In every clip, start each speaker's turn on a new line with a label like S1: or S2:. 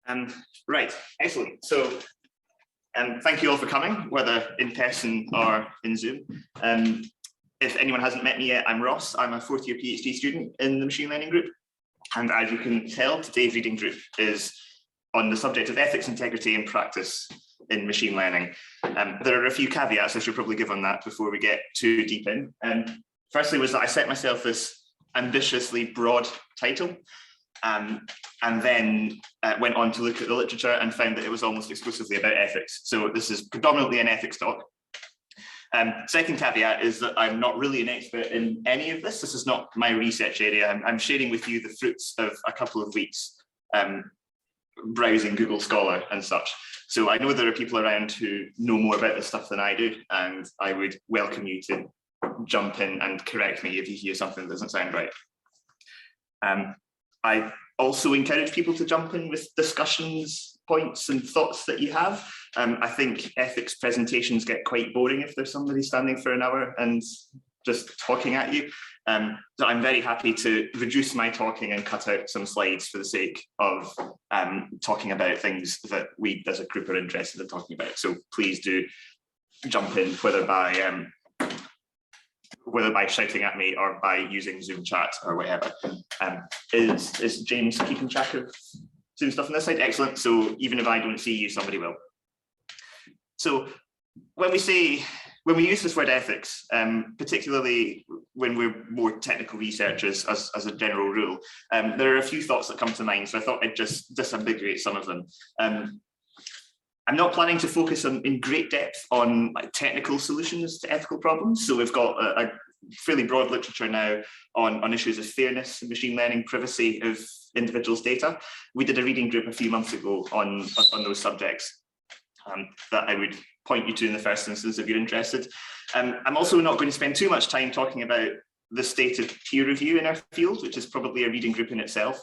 S1: Um, right, excellent. So thank you all for coming, whether in person or in Zoom. If anyone hasn't met me yet, I'm Ross. I'm a fourth year PhD student in the machine learning group. And as you can tell, today's reading group is on the subject of ethics, integrity and practice in machine learning. There are a few caveats I should probably give on that before we get too deep in. Firstly was that I set myself this ambitiously broad title and then went on to look at the literature and found that it was almost exclusively about ethics. So this is predominantly an ethics talk. Second caveat is that I'm not really an expert in any of this. This is not my research area. I'm sharing with you the fruits of a couple of weeks browsing Google Scholar and such. So I know there are people around who know more about this stuff than I do, and I would welcome you to jump in and correct me if you hear something that doesn't sound right. I also encourage people to jump in with discussions, points and thoughts that you have. I think ethics presentations get quite boring if there's somebody standing for an hour and just talking at you. So I'm very happy to reduce my talking and cut out some slides for the sake of talking about things that we as a group are interested in talking about. So please do jump in, whether by shouting at me or by using Zoom chat or whatever. Is James keeping track of Zoom stuff on this side? Excellent. So even if I don't see you, somebody will. So when we use this word ethics, particularly when we're more technical researchers as a general rule, there are a few thoughts that come to mind. So I thought I'd just disambiguate some of them. I'm not planning to focus in great depth on technical solutions to ethical problems. So we've got a fairly broad literature now on issues of fairness in machine learning, privacy of individuals' data. We did a reading group a few months ago on those subjects that I would point you to in the first instance if you're interested. I'm also not going to spend too much time talking about the state of peer review in our field, which is probably a reading group in itself.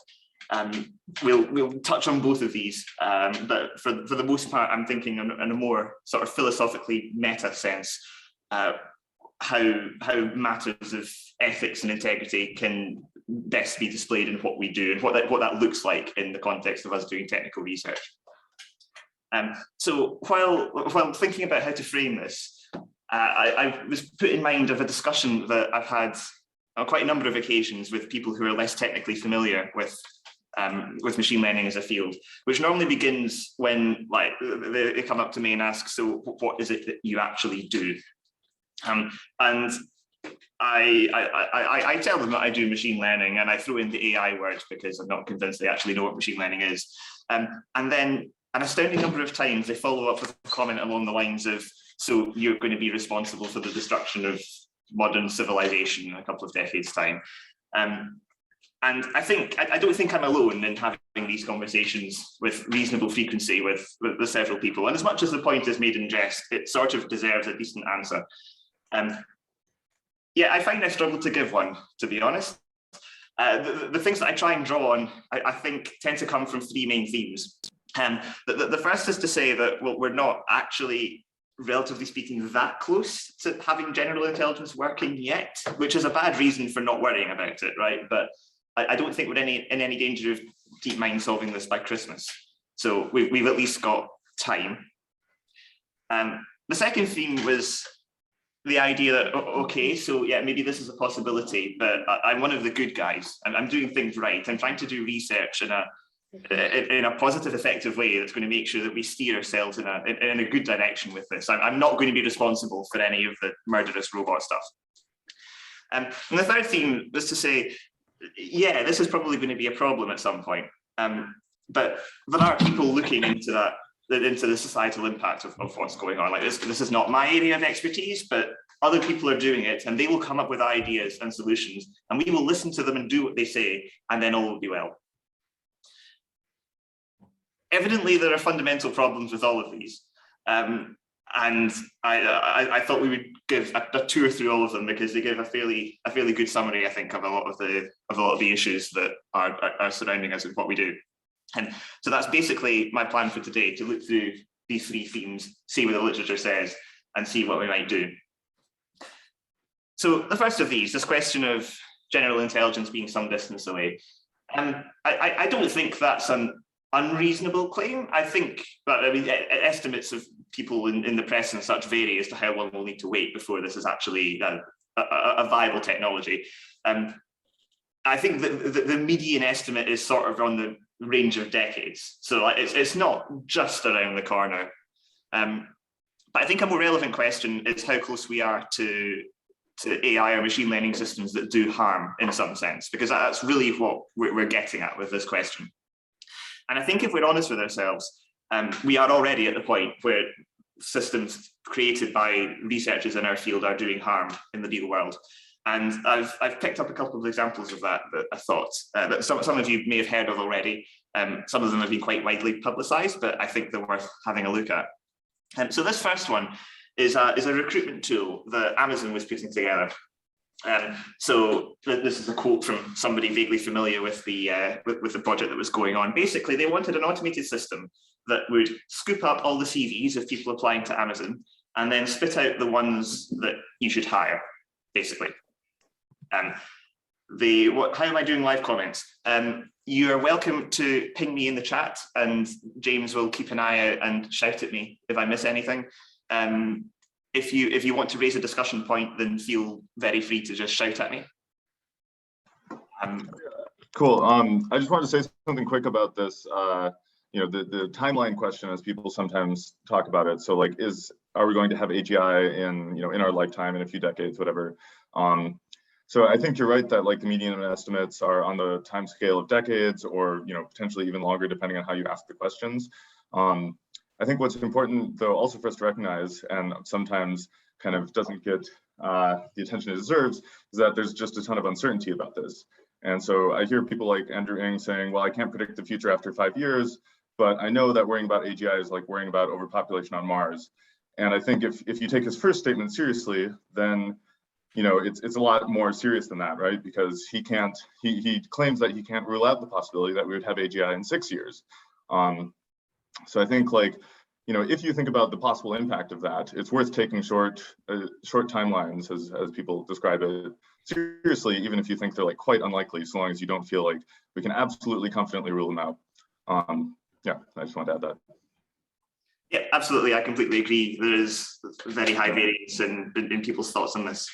S1: We'll touch on both of these, but for the most part, I'm thinking in a more sort of philosophically meta sense, how matters of ethics and integrity can best be displayed in what we do and what that looks like in the context of us doing technical research. So while thinking about how to frame this, I was put in mind of a discussion that I've had on quite a number of occasions with people who are less technically familiar with machine learning as a field, which normally begins when they come up to me and ask, so what is it that you actually do? And I tell them that I do machine learning, and I throw in the AI word because I'm not convinced they actually know what machine learning is. And then an astounding number of times they follow up with a comment along the lines of, so you're going to be responsible for the destruction of modern civilization in a couple of decades' time. And I don't think I'm alone in having these conversations with reasonable frequency with several people. And as much as the point is made in jest, it sort of deserves a decent answer. Yeah, I find I struggle to give one, to be honest. The things that I try and draw on, I think, tend to come from three main themes. The first is to say that, well, we're not actually, relatively speaking, that close to having general intelligence working yet, which is a bad reason for not worrying about it, right? But I don't think we're in any danger of deep mind solving this by Christmas. So we've at least got time. The second theme was the idea that, okay, so yeah, maybe this is a possibility, but I'm one of the good guys. I'm doing things right. I'm trying to do research in a positive, effective way that's going to make sure that we steer ourselves in a good direction with this. I'm not going to be responsible for any of the murderous robot stuff. And the third theme was to say, yeah, this is probably going to be a problem at some point. But there are people looking into the societal impact of what's going on. Like this is not my area of expertise, but other people are doing it, and they will come up with ideas and solutions, and we will listen to them and do what they say, and then all will be well. Evidently, there are fundamental problems with all of these. And I thought we would give a tour through all of them because they give a fairly good summary, I think, of a lot of the issues that are surrounding us and what we do. And so that's basically my plan for today, to look through these three themes, see what the literature says, and see what we might do. So the first of these, this question of general intelligence being some distance away. I don't think that's an unreasonable claim. I think, but I mean, estimates of people in the press and such vary as to how long we'll need to wait before this is actually a viable technology. I think that the median estimate is sort of on the range of decades. So it's not just around the corner. But I think a more relevant question is how close we are to AI or machine learning systems that do harm in some sense, because that's really what we're getting at with this question. And I think if we're honest with ourselves, we are already at the point where systems created by researchers in our field are doing harm in the real world. And I've picked up a couple of examples of that I thought that some of you may have heard of already. Some of them have been quite widely publicized, but I think they're worth having a look at. So this first one is a recruitment tool that Amazon was putting together. So this is a quote from somebody vaguely familiar with the project that was going on. Basically, they wanted an automated system that would scoop up all the CVs of people applying to Amazon and then spit out the ones that you should hire, basically. How am I doing live comments? You are welcome to ping me in the chat, and James will keep an eye out and shout at me if I miss anything. If you want to raise a discussion point, then feel very free to just shout at me.
S2: Cool. I just wanted to say something quick about this. The timeline question, as people sometimes talk about it. So, like, are we going to have AGI in our lifetime, in a few decades, whatever? So I think you're right that, like, the median estimates are on the time scale of decades, or potentially even longer, depending on how you ask the questions. I think what's important, though, also for us to recognize, and sometimes kind of doesn't get the attention it deserves, is that there's just a ton of uncertainty about this. And so I hear people like Andrew Ng saying, well, I can't predict the future after 5 years, but I know that worrying about AGI is like worrying about overpopulation on Mars. And I think if you take his first statement seriously, then it's a lot more serious than that, right? Because he claims that he can't rule out the possibility that we would have AGI in 6 years. So I think, like, if you think about the possible impact of that, it's worth taking short timelines, as people describe it, seriously, even if you think they're, like, quite unlikely, so long as you don't feel like we can absolutely confidently rule them out. Yeah, I just want to add that.
S1: Yeah, absolutely. I completely agree. There is very high variance in people's thoughts on this.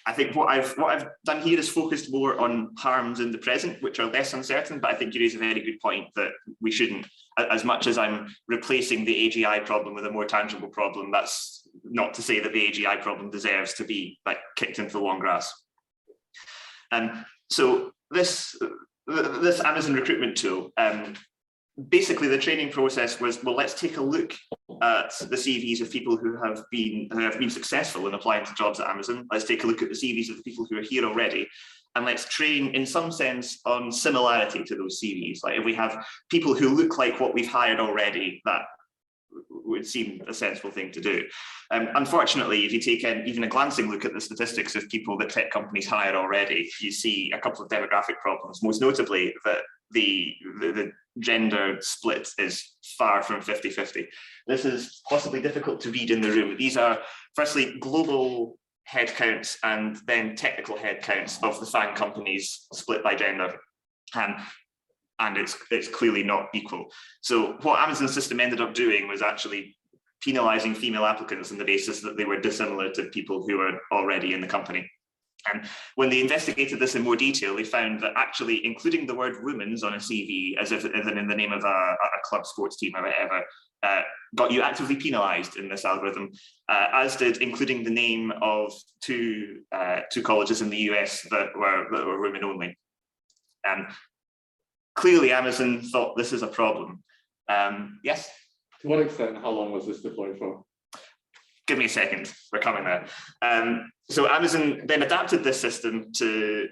S1: I think what I've done here is focused more on harms in the present, which are less uncertain, but I think you raise a very good point that we shouldn't, as much as I'm replacing the AGI problem with a more tangible problem, that's not to say that the AGI problem deserves to be, like, kicked into the long grass. So this Amazon recruitment tool, basically the training process was, well, let's take a look at the CVs of people who have been successful in applying to jobs at Amazon. Let's take a look at the CVs of the people who are here already, and let's train in some sense on similarity to those CVs. Like, if we have people who look like what we've hired already, that would seem a sensible thing to do. Unfortunately, if you take even a glancing look at the statistics of people that tech companies hire already, you see a couple of demographic problems, most notably that the gender split is far from 50-50. This is possibly difficult to read in the room. These are, firstly, global headcounts and then technical headcounts of the FAANG companies split by gender. And it's clearly not equal. So what Amazon's system ended up doing was actually penalizing female applicants on the basis that they were dissimilar to people who were already in the company. And when they investigated this in more detail, they found that actually including the word women's on a CV, as if in the name of a club sports team or whatever, got you actively penalized in this algorithm, as did including the name of two colleges in the US that were women only. Clearly, Amazon thought this is a problem. Yes?
S3: To what extent and how long was this deployed for?
S1: Give me a second, we're coming there. So Amazon then adapted this system to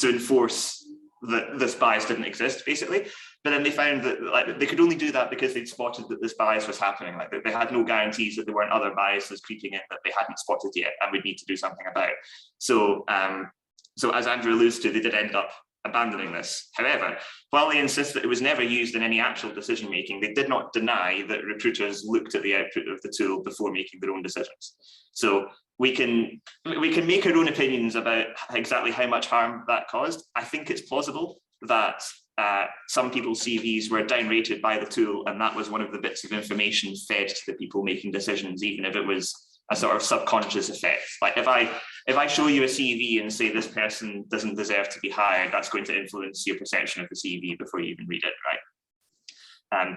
S1: enforce that this bias didn't exist, basically. But then they found that, like, they could only do that because they'd spotted that this bias was happening. Like, they had no guarantees that there weren't other biases creeping in that they hadn't spotted yet and would need to do something about. So, so as Andrew alludes to, they did end up abandoning this. However, while they insist that it was never used in any actual decision making, they did not deny that recruiters looked at the output of the tool before making their own decisions. So we can make our own opinions about exactly how much harm that caused. I think it's plausible that some people's CVs were downrated by the tool, and that was one of the bits of information fed to the people making decisions, even if it was a sort of subconscious effect. Like if I show you a CV and say this person doesn't deserve to be hired, that's going to influence your perception of the CV before you even read it, right?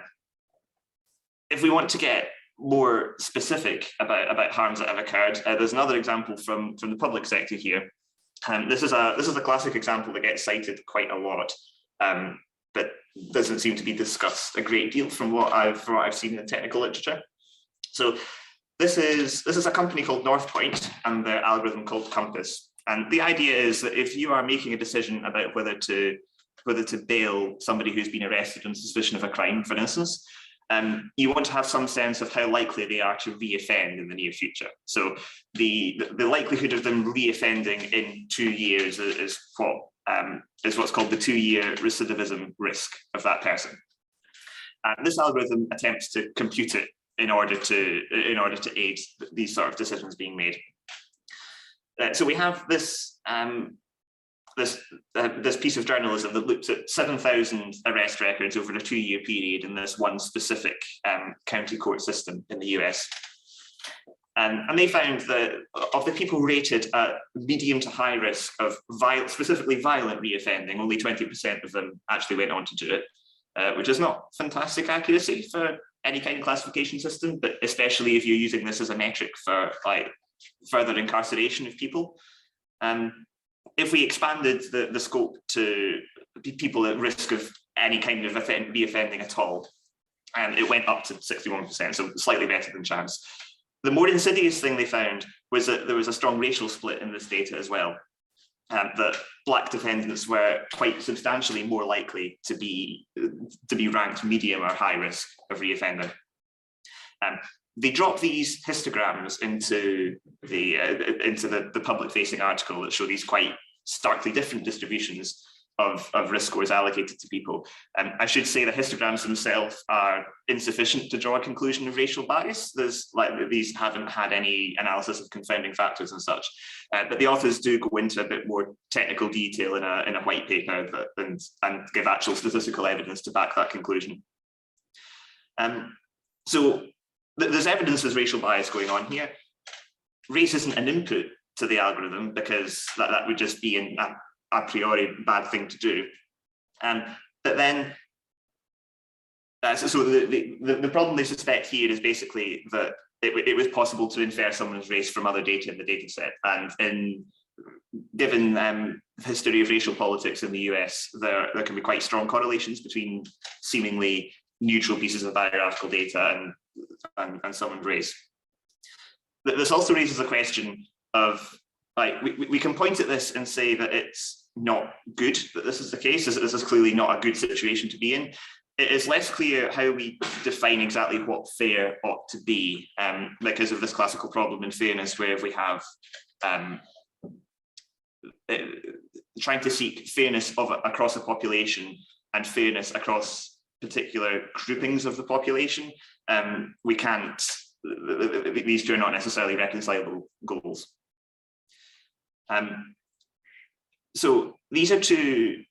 S1: If we want to get more specific about harms that have occurred, there's another example from the public sector here. This is a classic example that gets cited quite a lot, but doesn't seem to be discussed a great deal from what I've seen in the technical literature. So this is a company called NorthPoint and their algorithm called Compass. And the idea is that if you are making a decision about whether to bail somebody who's been arrested on suspicion of a crime, for instance, you want to have some sense of how likely they are to re-offend in the near future. So the likelihood of them re-offending in 2 years is what's called the 2-year recidivism risk of that person. And this algorithm attempts to compute it in order to aid these sort of decisions being made. So we have this this piece of journalism that looked at 7,000 arrest records over a 2-year period in this one specific county court system in the US. And they found that of the people rated at medium to high risk of specifically violent reoffending, only 20% of them actually went on to do it, which is not fantastic accuracy for any kind of classification system, but especially if you're using this as a metric for like further incarceration of people. If we expanded the scope to people at risk of any kind of reoffending at all, it went up to 61%, so slightly better than chance. The more insidious thing they found was that there was a strong racial split in this data as well, that Black defendants were quite substantially more likely to be ranked medium or high risk of reoffending. They dropped these histograms into the public-facing article that show these quite starkly different distributions of risk scores allocated to people. I should say the histograms themselves are insufficient to draw a conclusion of racial bias. These haven't had any analysis of confounding factors and such, but the authors do go into a bit more technical detail in a white paper and give actual statistical evidence to back that conclusion. So there's evidence there's racial bias going on here. Race isn't an input to the algorithm because that would just be an a priori bad thing to do. But then, so the problem they suspect here is basically that it was possible to infer someone's race from other data in the data set. And given the history of racial politics in the US, there can be quite strong correlations between seemingly neutral pieces of biographical data and someone's race. This also raises a question of, like, we can point at this and say that it's not good that this is the case, as this is clearly not a good situation to be in. It is less clear how we define exactly what fair ought to be, because of this classical problem in fairness, where if we have trying to seek fairness across a population and fairness across particular groupings of the population, we can't, these two are not necessarily reconcilable goals. So these are two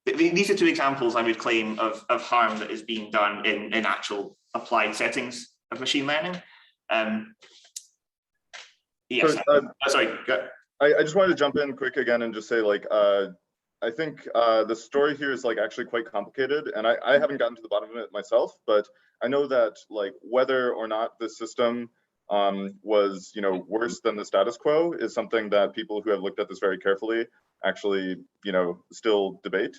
S1: examples I would claim of harm that is being done in actual applied settings of machine learning. Yes, sorry.
S2: I just wanted to jump in quick again and just say, like, I think the story here is like actually quite complicated, and I haven't gotten to the bottom of it myself, but I know that, like, whether or not the system was, worse than the status quo is something that people who have looked at this very carefully actually, still debate.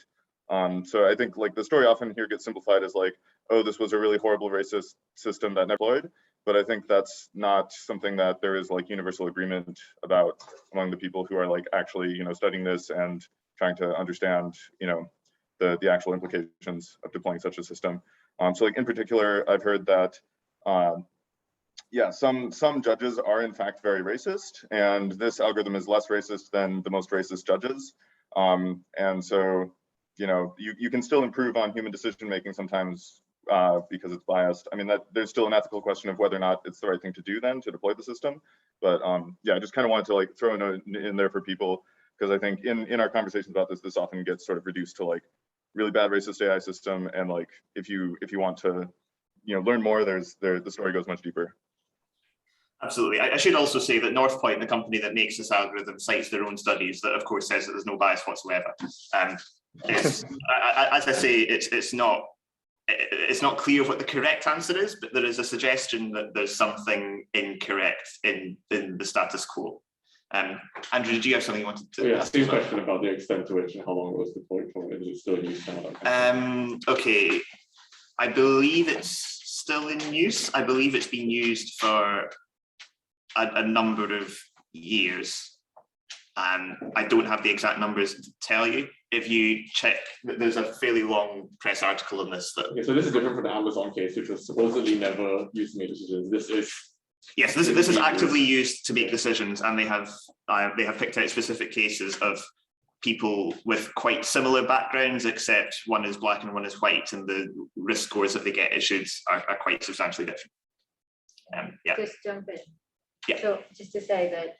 S2: So I think, like, the story often here gets simplified as like, oh, this was a really horrible racist system that never deployed. But I think that's not something that there is, like, universal agreement about among the people who are, like, actually, studying this and trying to understand, the actual implications of deploying such a system. So, like, in particular, I've heard that some judges are in fact very racist, and this algorithm is less racist than the most racist judges. And so, you can still improve on human decision making sometimes because it's biased. I mean, that there's still an ethical question of whether or not it's the right thing to do then to deploy the system. But I just kind of wanted to, like, throw in there for people, because I think in our conversations about this often gets sort of reduced to, like, really bad racist AI system. And like, if you want to, learn more, the story goes much deeper.
S1: Absolutely. I should also say that NorthPoint, the company that makes this algorithm, cites their own studies that, of course, says that there's no bias whatsoever. As I say, it's not clear what the correct answer is, but there is a suggestion that there's something incorrect in the status quo. Andrew, did you have something you wanted to?
S3: Yeah, same question about the extent to which and how long it was deployed for. Is it still in use now?
S1: Okay, I believe it's still in use. I believe it's been used for a number of years. I don't have the exact numbers to tell you. If you check, there's a fairly long press article on this. Okay,
S3: so this is different from the Amazon case, which was supposedly never used to make decisions. This is.
S1: Yes, this is actively used to make decisions, and they have picked out specific cases of people with quite similar backgrounds, except one is black and one is white, and the risk scores that they get issued are quite substantially different. Yeah.
S4: Just jump in.
S1: Yeah.
S4: So just to say that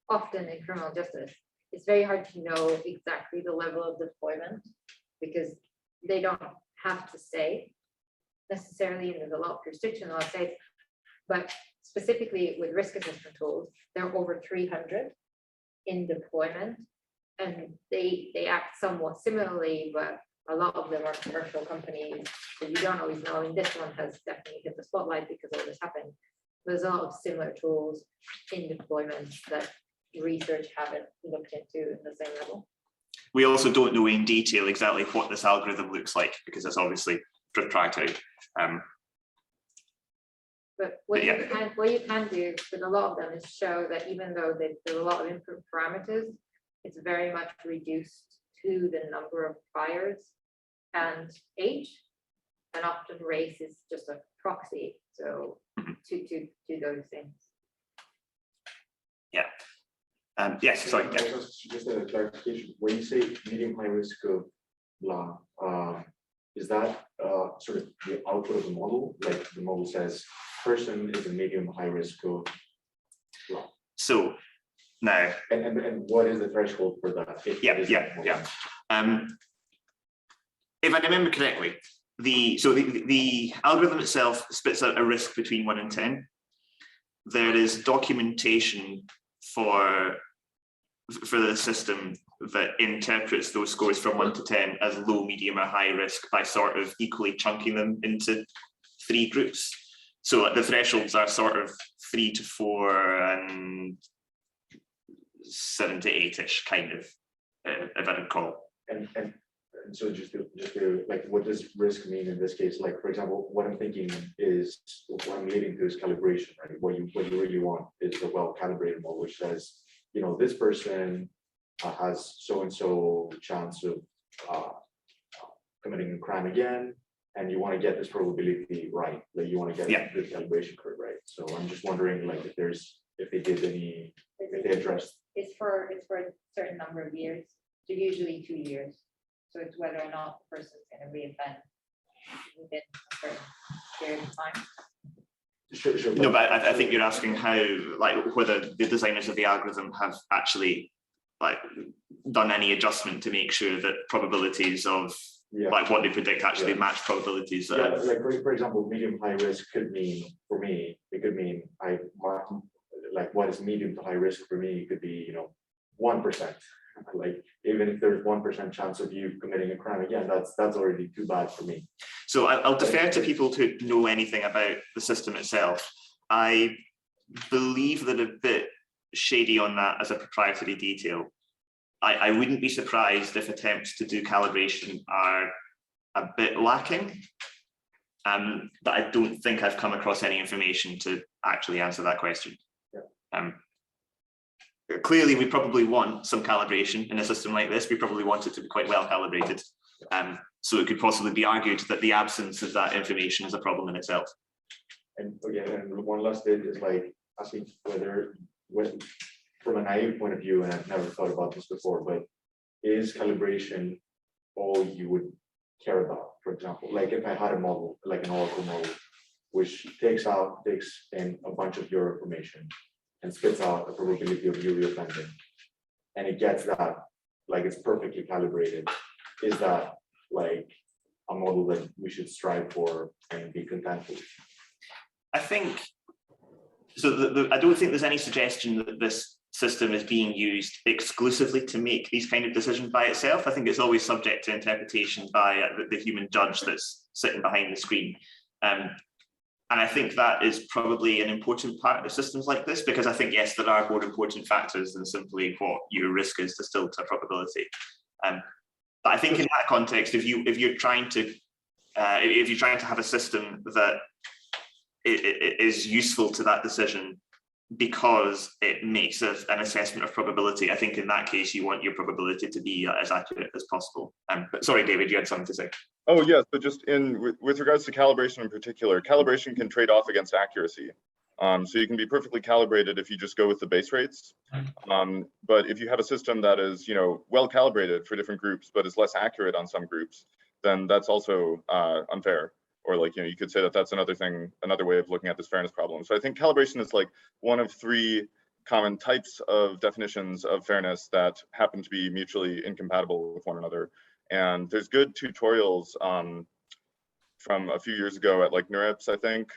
S4: often in criminal justice, it's very hard to know exactly the level of deployment because they don't have to say necessarily, and there's a lot of restriction law says, but specifically with risk assessment tools, there are over 300 in deployment, and they act somewhat similarly, but a lot of them are commercial companies, so you don't always know. And this one has definitely hit the spotlight because all this happened. There's a lot of similar tools in deployments that research haven't looked into in the same level.
S1: We also don't know in detail exactly what this algorithm looks like because it's obviously proprietary.
S4: But what you can do with a lot of them is show that even though there's a lot of input parameters, it's very much reduced to the number of priors and age, and often race is just a proxy. So to those things.
S1: Yeah. Yes, sorry. Yeah.
S5: Just a clarification. When you say medium high risk of blah, is that sort of the output of the model? Like the model says, person is a medium high risk of blah. So
S1: now.
S5: And what is the threshold for that?
S1: Yeah. If I remember correctly, the algorithm itself spits out a risk between 1 and 10. There is documentation for the system that interprets those scores from 1 to 10 as low, medium, or high risk by sort of equally chunking them into 3 groups. So the thresholds are sort of 3 to 4 and 7 to 8-ish, kind of, if I recall.
S5: And so just to like, what does risk mean in this case? Like, for example, what I'm thinking is, what I'm leading to is calibration, right? What you really want is a well-calibrated model, which says, this person has so-and-so chance of committing a crime again, and you want to get this probability right. Like, you want to get the calibration curve right. So I'm just wondering, like, if they addressed.
S4: It's for a certain number of years, so usually 2 years. So it's whether or not the person's going to reoffend within a certain period of time.
S5: Sure.
S1: No, but I think you're asking how, like, whether the designers of the algorithm have actually, like, done any adjustment to make sure that probabilities of like what they predict actually match probabilities.
S5: Like for example, medium high risk could mean, for me, it could mean like what is medium to high risk for me could be 1%. Like, even if there's 1% chance of you committing a crime again, that's already too bad for me.
S1: So I'll defer to people who know anything about the system itself. I believe that a bit shady on that as a proprietary detail. I wouldn't be surprised if attempts to do calibration are a bit lacking, but I don't think I've come across any information to actually answer that question. Clearly, we probably want some calibration in a system like this. We probably want it to be quite well calibrated. So it could possibly be argued that the absence of that information is a problem in itself.
S5: And again, and one last bit is like asking from a naive point of view, and I've never thought about this before, but is calibration all you would care about? For example, like if I had a model, like an Oracle model, which takes in a bunch of your information and spits out a probability of you reoffending, and it gets that, like, it's perfectly calibrated. Is that like a model that we should strive for and be content with?
S1: I think so. I don't think there's any suggestion that this system is being used exclusively to make these kind of decisions by itself. I think it's always subject to interpretation by the human judge that's sitting behind the screen. And I think that is probably an important part of systems like this, because I think, yes, there are more important factors than simply what your risk is distilled to probability. But I think in that context, if you're trying to have a system that it is useful to that decision because it makes an assessment of probability, I think in that case you want your probability to be as accurate as possible. But sorry, David, you had something to say.
S2: Oh yes, but just with regards to calibration in particular, calibration can trade off against accuracy. So you can be perfectly calibrated if you just go with the base rates. But if you have a system that is, well calibrated for different groups, but is less accurate on some groups, then that's also unfair. Or like, you could say that that's another way of looking at this fairness problem. So I think calibration is like one of three common types of definitions of fairness that happen to be mutually incompatible with one another. And there's good tutorials from a few years ago at like NeurIPS, I think,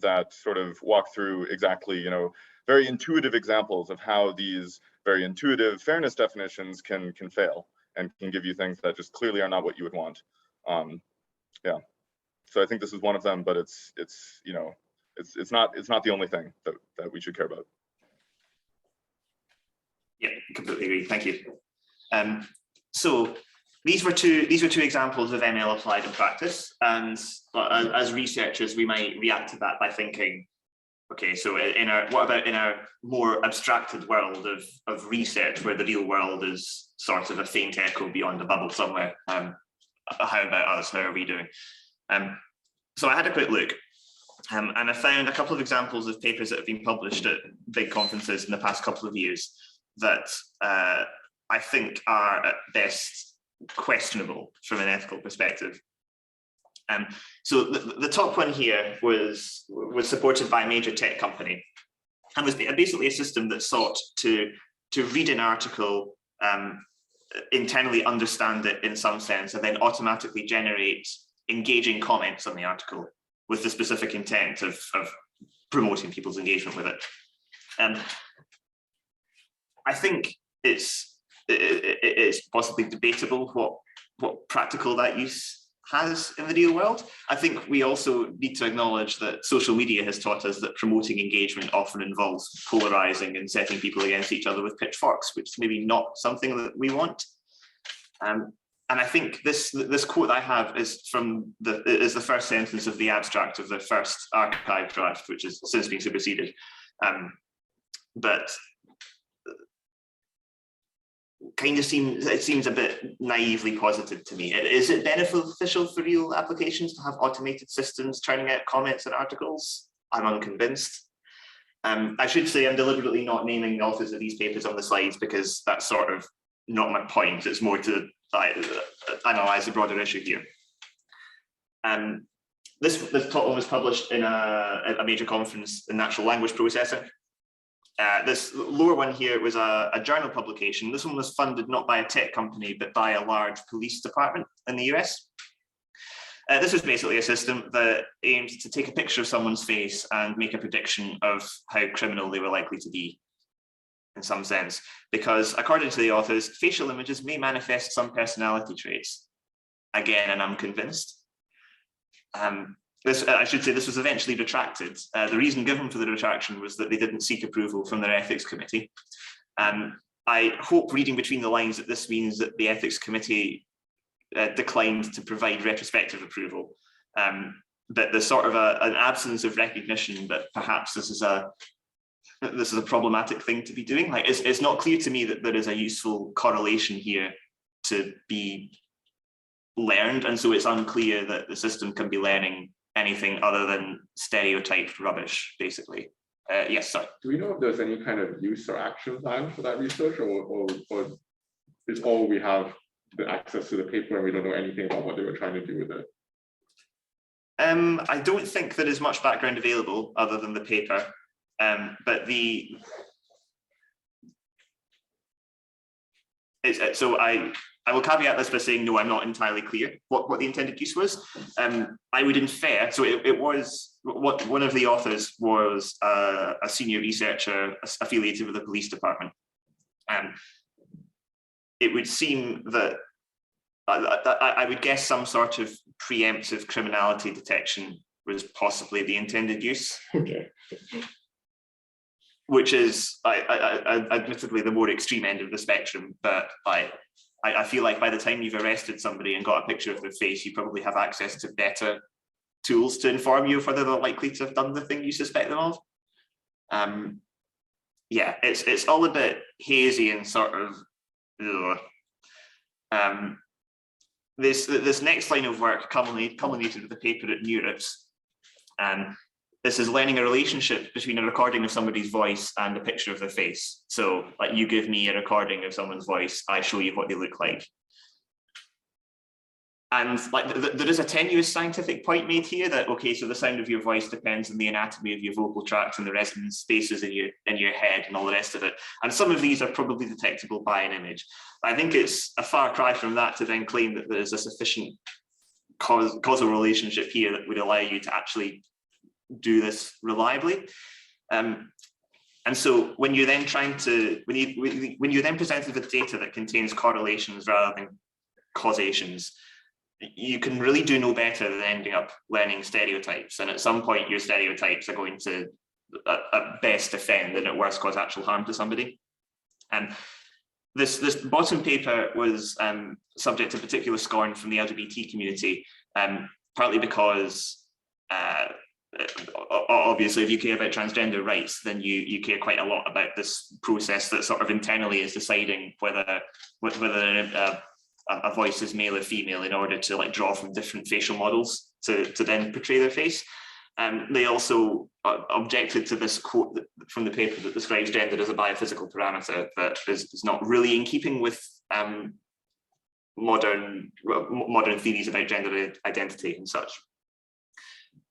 S2: that sort of walk through exactly, very intuitive examples of how these very intuitive fairness definitions can fail and can give you things that just clearly are not what you would want. Yeah. So I think this is one of them, but it's not the only thing that we should care about.
S1: Yeah, completely agree. Thank you. So these were two examples of ML applied in practice, and as researchers, we might react to that by thinking, okay, so what about in our more abstracted world of research, where the real world is sort of a faint echo beyond a bubble somewhere? How about us? How are we doing? So I had a quick look, and I found a couple of examples of papers that have been published at big conferences in the past couple of years that I think are at best questionable from an ethical perspective. So the top one here was supported by a major tech company, and was basically a system that sought to read an article, internally understand it in some sense, and then automatically generate engaging comments on the article with the specific intent of promoting people's engagement with it. I think it's possibly debatable what practical that use has in the real world. I think we also need to acknowledge that social media has taught us that promoting engagement often involves polarizing and setting people against each other with pitchforks, which is maybe not something that we want. And I think this quote I have is the first sentence of the abstract of the first archive draft, which has since been superseded. But kind of seems a bit naively posited to me. Is it beneficial for real applications to have automated systems churning out comments and articles? I'm unconvinced. I should say I'm deliberately not naming the authors of these papers on the slides, because that's sort of not my point. It's more to analyze the broader issue here. This top one was published in a major conference in natural language processing. This lower one here was a journal publication. This one was funded not by a tech company, but by a large police department in the US. This was basically a system that aimed to take a picture of someone's face and make a prediction of how criminal they were likely to be, in some sense, because according to the authors, facial images may manifest some personality traits. Again, and I'm convinced. I should say this was eventually retracted. The reason given for the retraction was that they didn't seek approval from their ethics committee. I hope, reading between the lines, that this means that the ethics committee declined to provide retrospective approval. But there's sort of an absence of recognition that perhaps this is a problematic thing to be doing. Like, it's not clear to me that there is a useful correlation here to be learned, and so it's unclear that the system can be learning anything other than stereotyped rubbish, basically. Yes, sorry.
S3: Do we know if there's any kind of use or action plan for that research, or is all we have the access to the paper and we don't know anything about what they were trying to do with it?
S1: I don't think there is much background available other than the paper, but so I I will caveat this by saying, no, I'm not entirely clear what the intended use was. I would infer, so it was, what one of the authors was a senior researcher affiliated with the police department. It would seem that I would guess some sort of preemptive criminality detection was possibly the intended use.
S3: Okay.
S1: Which is admittedly the more extreme end of the spectrum, but I feel like by the time you've arrested somebody and got a picture of their face, you probably have access to better tools to inform you of whether they're likely to have done the thing you suspect them of. Yeah, it's all a bit hazy and sort of this next line of work culminated with a paper at NeurIPS. This is learning a relationship between a recording of somebody's voice and a picture of their face. So like you give me a recording of someone's voice, I show you what they look like. And like there is a tenuous scientific point made here that, okay, so the sound of your voice depends on the anatomy of your vocal tract and the resonant spaces in your head and all the rest of it. And some of these are probably detectable by an image. I think it's a far cry from that to then claim that there is a sufficient causal relationship here that would allow you to actually do this reliably. And so when you're then when you're then presented with data that contains correlations rather than causations, you can really do no better than ending up learning stereotypes. And at some point, your stereotypes are going to, at best, offend and at worst cause actual harm to somebody. And this bottom paper was subject to particular scorn from the LGBT community, partly because obviously, if you care about transgender rights, then you care quite a lot about this process that sort of internally is deciding whether a voice is male or female in order to like draw from different facial models to then portray their face. They also objected to this quote from the paper that describes gender as a biophysical parameter that is not really in keeping with modern theories about gender identity and such.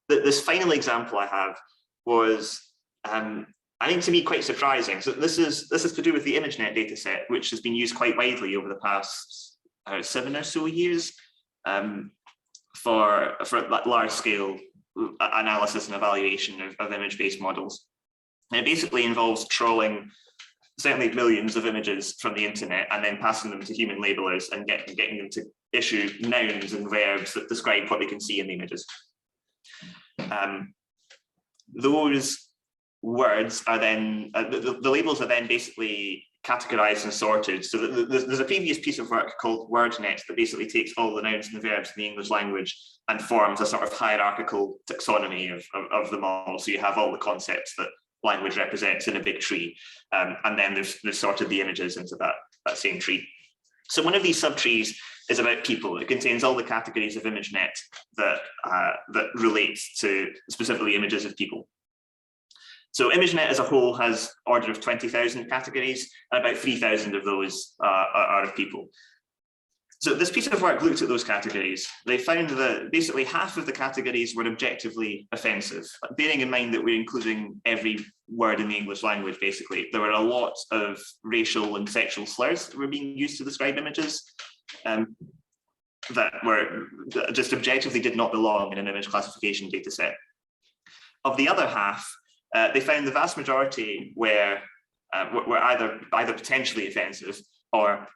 S1: This final example I have was, I think to me, quite surprising. So this is to do with the ImageNet dataset, which has been used quite widely over the past 7 or so years for large scale analysis and evaluation of image-based models. And it basically involves trawling certainly millions of images from the internet and then passing them to human labelers and getting them to issue nouns and verbs that describe what they can see in the images. Those words are then, the labels are then basically categorized and sorted. So there's a previous piece of work called WordNet that basically takes all the nouns and the verbs in the English language and forms a sort of hierarchical taxonomy of them all. So you have all the concepts that language represents in a big tree. And then there's sorted the images into that same tree. So one of these subtrees is about people. It contains all the categories of ImageNet that relates to specifically images of people. So ImageNet as a whole has order of 20,000 categories, and about 3,000 of those are of people. So this piece of work looked at those categories. They found that basically half of the categories were objectively offensive, bearing in mind that we're including every word in the English language, basically. There were a lot of racial and sexual slurs that were being used to describe images that just objectively did not belong in an image classification data set. Of the other half, they found the vast majority were either potentially offensive or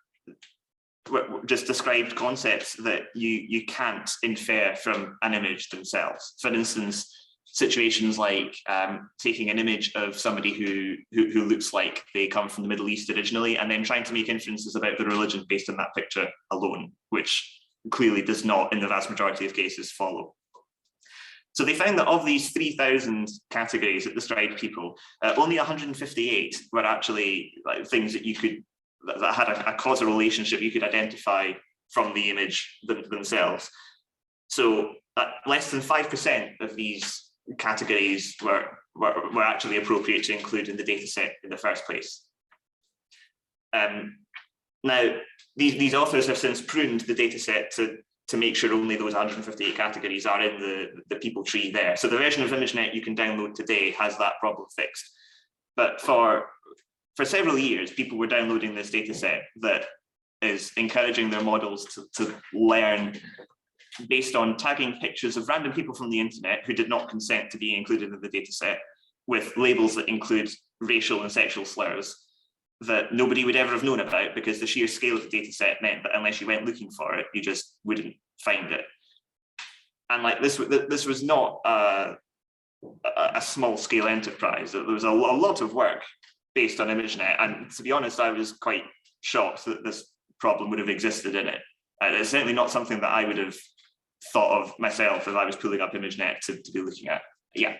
S1: just described concepts that you can't infer from an image themselves. For instance, situations like taking an image of somebody who looks like they come from the Middle East originally and then trying to make inferences about the religion based on that picture alone, which clearly does not, in the vast majority of cases, follow. So they found that of these 3,000 categories that described people, only 158 were actually like things that that had a causal relationship you could identify from the image themselves. So less than 5% of these categories were actually appropriate to include in the data set in the first place. Now, these authors have since pruned the data set to make sure only those 158 categories are in the people tree there. So the version of ImageNet you can download today has that problem fixed. But for several years, people were downloading this data set that is encouraging their models to learn based on tagging pictures of random people from the internet who did not consent to being included in the data set with labels that include racial and sexual slurs that nobody would ever have known about, because the sheer scale of the data set meant that unless you went looking for it, you just wouldn't find it. And like this was not a small scale enterprise. There was a lot of work based on ImageNet, and to be honest, I was quite shocked that this problem would have existed in it. It's certainly not something that I would have thought of myself if I was pulling up ImageNet to be looking at. Yeah.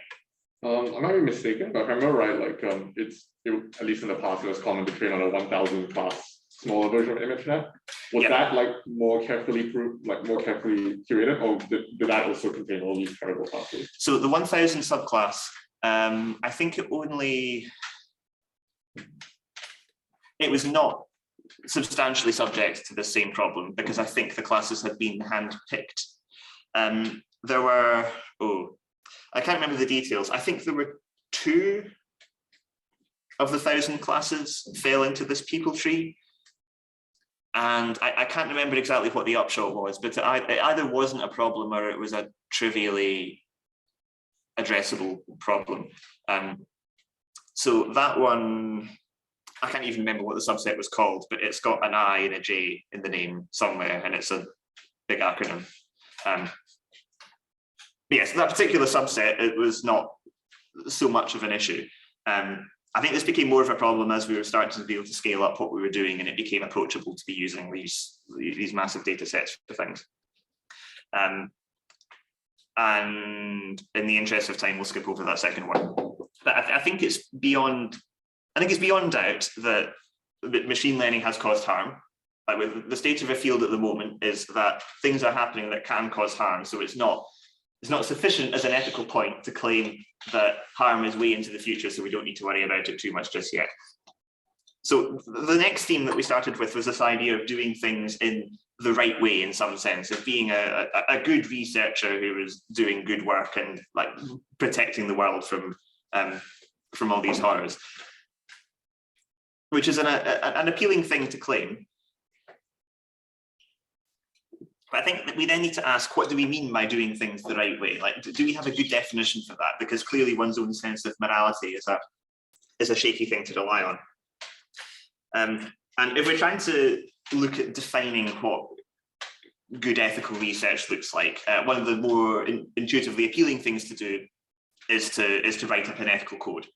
S3: I might be mistaken, but if I remember right, like at least in the past, it was common to train on a 1000 class smaller version of ImageNet. Was that like more carefully curated, or did that also contain all these terrible classes?
S1: So the 1000 subclass, I think it was not substantially subject to the same problem, because I think the classes had been hand-picked. There were, I can't remember the details. I think there were 2 of the 1000 classes fell into this people tree. And I can't remember exactly what the upshot was, but it either wasn't a problem or it was a trivially addressable problem. So that one, I can't even remember what the subset was called, but it's got an I and a J in the name somewhere, and it's a big acronym. But yes, that particular subset, it was not so much of an issue. I think this became more of a problem as we were starting to be able to scale up what we were doing, and it became approachable to be using these massive data sets for things. And in the interest of time, we'll skip over that second one. But I think it's beyond doubt that machine learning has caused harm. Like with the state of a field at the moment is that things are happening that can cause harm. So it's not sufficient as an ethical point to claim that harm is way into the future, so we don't need to worry about it too much just yet. So the next theme that we started with was this idea of doing things in the right way, in some sense, of being a good researcher who is doing good work and like protecting the world from all these horrors, which is an appealing thing to claim. But I think that we then need to ask, what do we mean by doing things the right way? Like, do we have a good definition for that? Because clearly one's own sense of morality is a shaky thing to rely on. And if we're trying to look at defining what good ethical research looks like, one of the more intuitively appealing things to do is to write up an ethical code.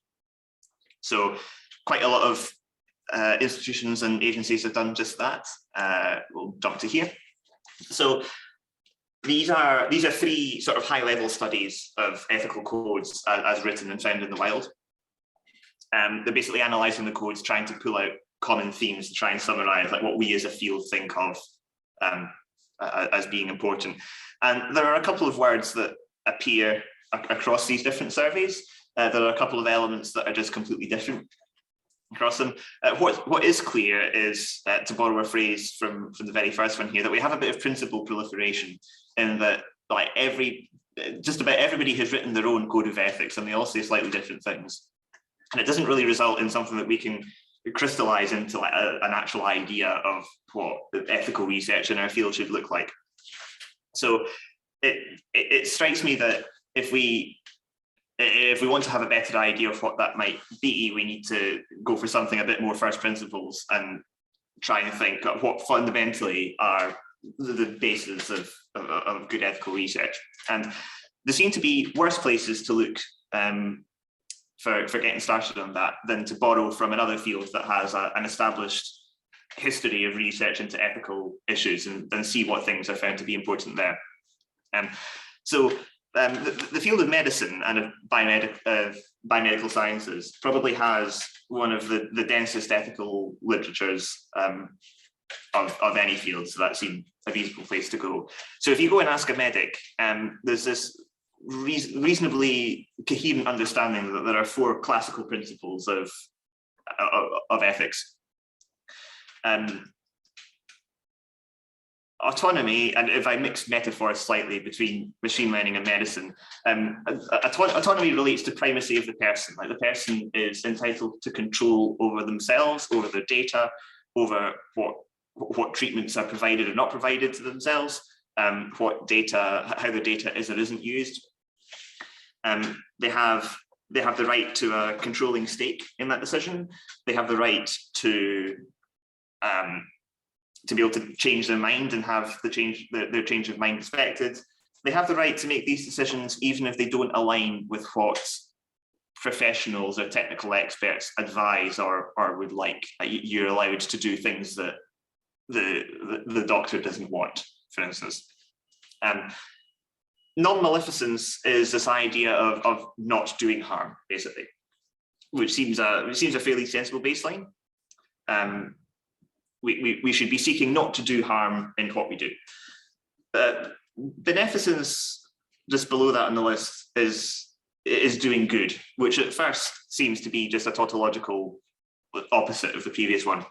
S1: So quite a lot of institutions and agencies have done just that. We'll jump to here. So these are 3 sort of high-level studies of ethical codes as written and found in the wild. They're basically analysing the codes, trying to pull out common themes to try and summarise like what we as a field think of as being important. And there are a couple of words that appear across these different surveys. There are a couple of elements that are just completely different across them. What is clear is, to borrow a phrase from the very first one here, that we have a bit of principle proliferation, in that like just about everybody has written their own code of ethics, and they all say slightly different things. And it doesn't really result in something that we can crystallize into like an actual idea of what ethical research in our field should look like. So it strikes me that if we want to have a better idea of what that might be, we need to go for something a bit more first principles and try and think of what fundamentally are the basis of good ethical research. And there seem to be worse places to look for getting started on that than to borrow from another field that has an established history of research into ethical issues and see what things are found to be important there. So the field of medicine and of biomedical sciences probably has one of the densest ethical literatures of any field, so that seemed a reasonable place to go. So if you go and ask a medic, there's this reasonably coherent understanding that there are 4 classical principles of ethics. Autonomy, and if I mix metaphors slightly between machine learning and medicine, autonomy relates to primacy of the person. Like the person is entitled to control over themselves, over their data, over what what treatments are provided or not provided to themselves, what data, how the data is or isn't used. They have the right to a controlling stake in that decision. They have the right to be able to change their mind and have their change of mind respected. They have the right to make these decisions even if they don't align with what professionals or technical experts advise or would like. You're allowed to do things that the doctor doesn't want, for instance. Non-maleficence is this idea of not doing harm, basically, which seems a fairly sensible baseline. We should be seeking not to do harm in what we do. Beneficence, just below that on the list, is doing good, which at first seems to be just a tautological opposite of the previous one.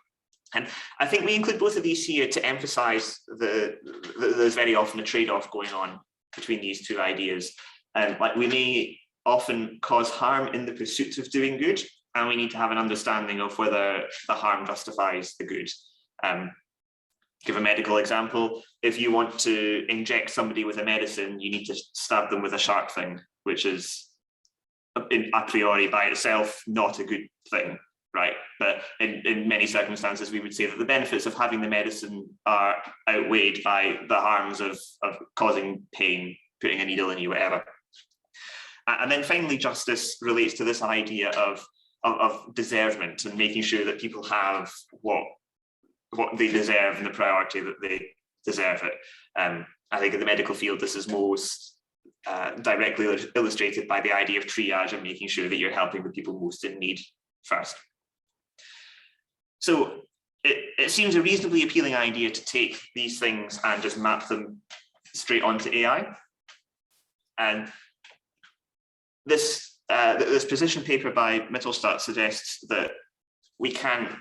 S1: And I think we include both of these here to emphasize there's very often a trade-off going on between these two ideas. Like we may often cause harm in the pursuit of doing good, and we need to have an understanding of whether the harm justifies the good. Give a medical example. If you want to inject somebody with a medicine, you need to stab them with a sharp thing, which is a priori by itself not a good thing, right? But in many circumstances, we would say that the benefits of having the medicine are outweighed by the harms of causing pain, putting a needle in you, whatever. And then finally, justice relates to this idea of deservement and making sure that people have what they deserve and the priority that they deserve it. I think in the medical field, this is most directly illustrated by the idea of triage and making sure that you're helping the people most in need first. So it seems a reasonably appealing idea to take these things and just map them straight onto AI. And this position paper by Mittelstadt suggests that we can,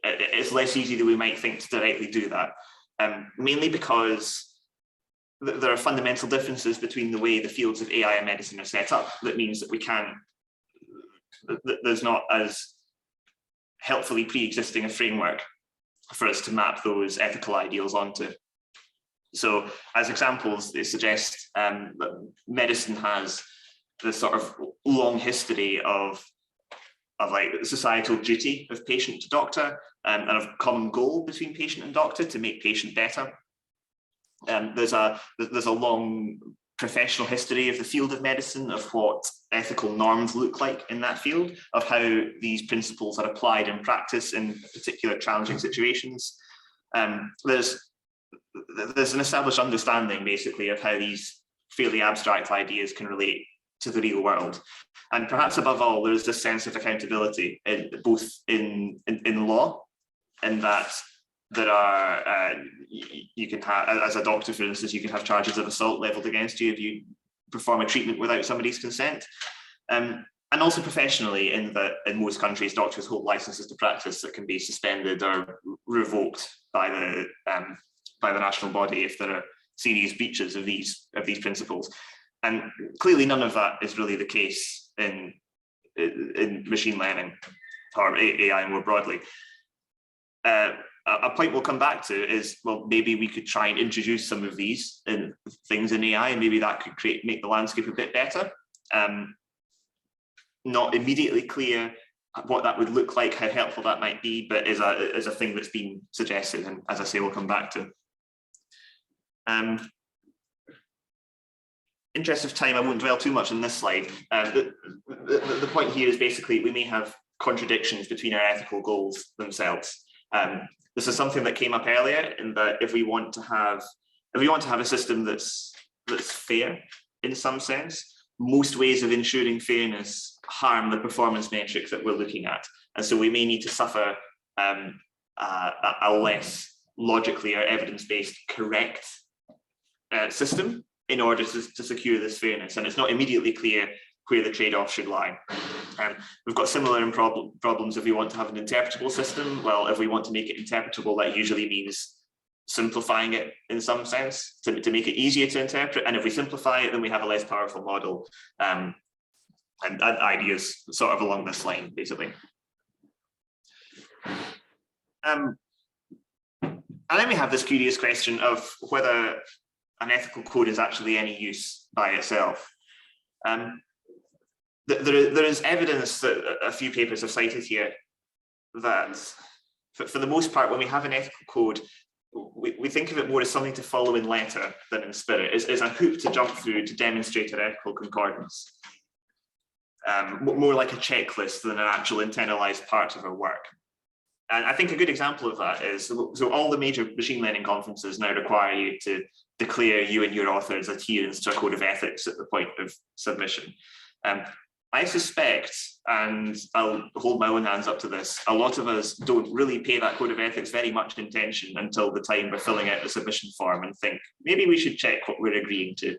S1: it's less easy than we might think to directly do that, mainly because there are fundamental differences between the way the fields of AI and medicine are set up. That means that we can't, there's not as helpfully pre-existing a framework for us to map those ethical ideals onto. So as examples, they suggest that medicine has this sort of long history of like societal duty of patient to doctor, and of common goal between patient and doctor to make patient better. There's a long professional history of the field of medicine, of what ethical norms look like in that field, of how these principles are applied in practice in particular challenging situations. There's an established understanding, basically, of how these fairly abstract ideas can relate to the real world. And perhaps above all, there's this sense of accountability, both in law, in that there are, you can have, as a doctor, for instance, you can have charges of assault leveled against you if you perform a treatment without somebody's consent. And also professionally, in that in most countries, doctors hold licenses to practice that can be suspended or revoked by the national body if there are serious breaches of these principles. And clearly none of that is really the case in machine learning or AI more broadly. A point we'll come back to is, well, maybe we could try and introduce some of these things in AI, and maybe that could make the landscape a bit better. Not immediately clear what that would look like, how helpful that might be, but is a thing that's been suggested, and as I say, we'll come back to. Interest of time, I won't dwell too much on this slide. The point here is basically we may have contradictions between our ethical goals themselves. This is something that came up earlier, in that if we want to have a system that's fair in some sense, most ways of ensuring fairness harm the performance metrics that we're looking at, and so we may need to suffer a less logically or evidence-based correct system in order to secure this fairness. And it's not immediately clear where the trade-off should lie. We've got similar problems if we want to have an interpretable system. Well, if we want to make it interpretable, that usually means simplifying it in some sense to make it easier to interpret. And if we simplify it, then we have a less powerful model. And ideas sort of along this line, basically. And then we have this curious question of whether an ethical code is actually any use by itself. There is evidence that a few papers have cited here that for the most part, when we have an ethical code, we think of it more as something to follow in letter than in spirit. It's a hoop to jump through to demonstrate an ethical concordance. More like a checklist than an actual internalized part of our work. And I think a good example of that is, so all the major machine learning conferences now require you to declare you and your author's adherence to a code of ethics at the point of submission. I suspect, and I'll hold my own hands up to this, a lot of us don't really pay that code of ethics very much attention until the time we're filling out the submission form and think, maybe we should check what we're agreeing to.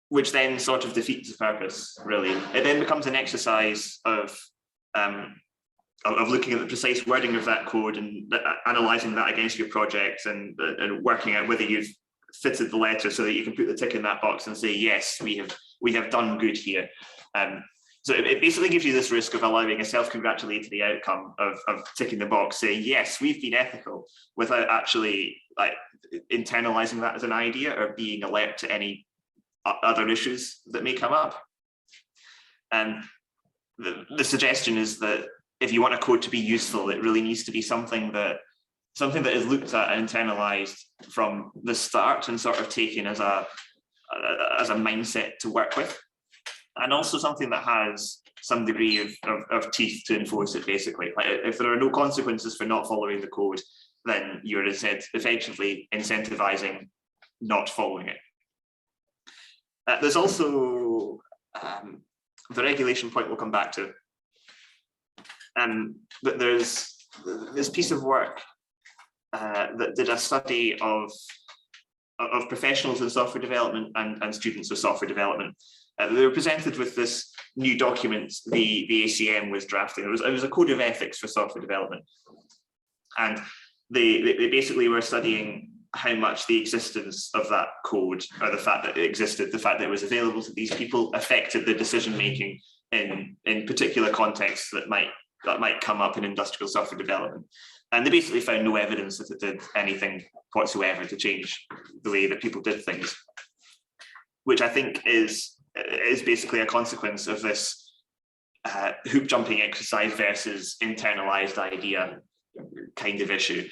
S1: Which then sort of defeats the purpose, really. It then becomes an exercise of looking at the precise wording of that code and analysing that against your project and working out whether you've fitted the letter so that you can put the tick in that box and say, yes, we have done good here. So it basically gives you this risk of allowing a self-congratulatory outcome of ticking the box, saying, yes, we've been ethical, without actually like internalising that as an idea or being alert to any other issues that may come up. And the suggestion is that if you want a code to be useful, it really needs to be something that is looked at and internalized from the start and sort of taken as a mindset to work with, and also something that has some degree of teeth to enforce it. Basically, like if there are no consequences for not following the code, then you're effectively incentivizing not following it. There's also the regulation point we'll come back to. But there's this piece of work that did a study of professionals in software development and students of software development. They were presented with this new document the ACM was drafting. It was a code of ethics for software development. And they basically were studying how much the existence of that code, or the fact that it existed, the fact that it was available to these people, affected the decision making in particular contexts that might come up in industrial software development. And they basically found no evidence that it did anything whatsoever to change the way that people did things, which I think is basically a consequence of this hoop jumping exercise versus internalized idea kind of issue,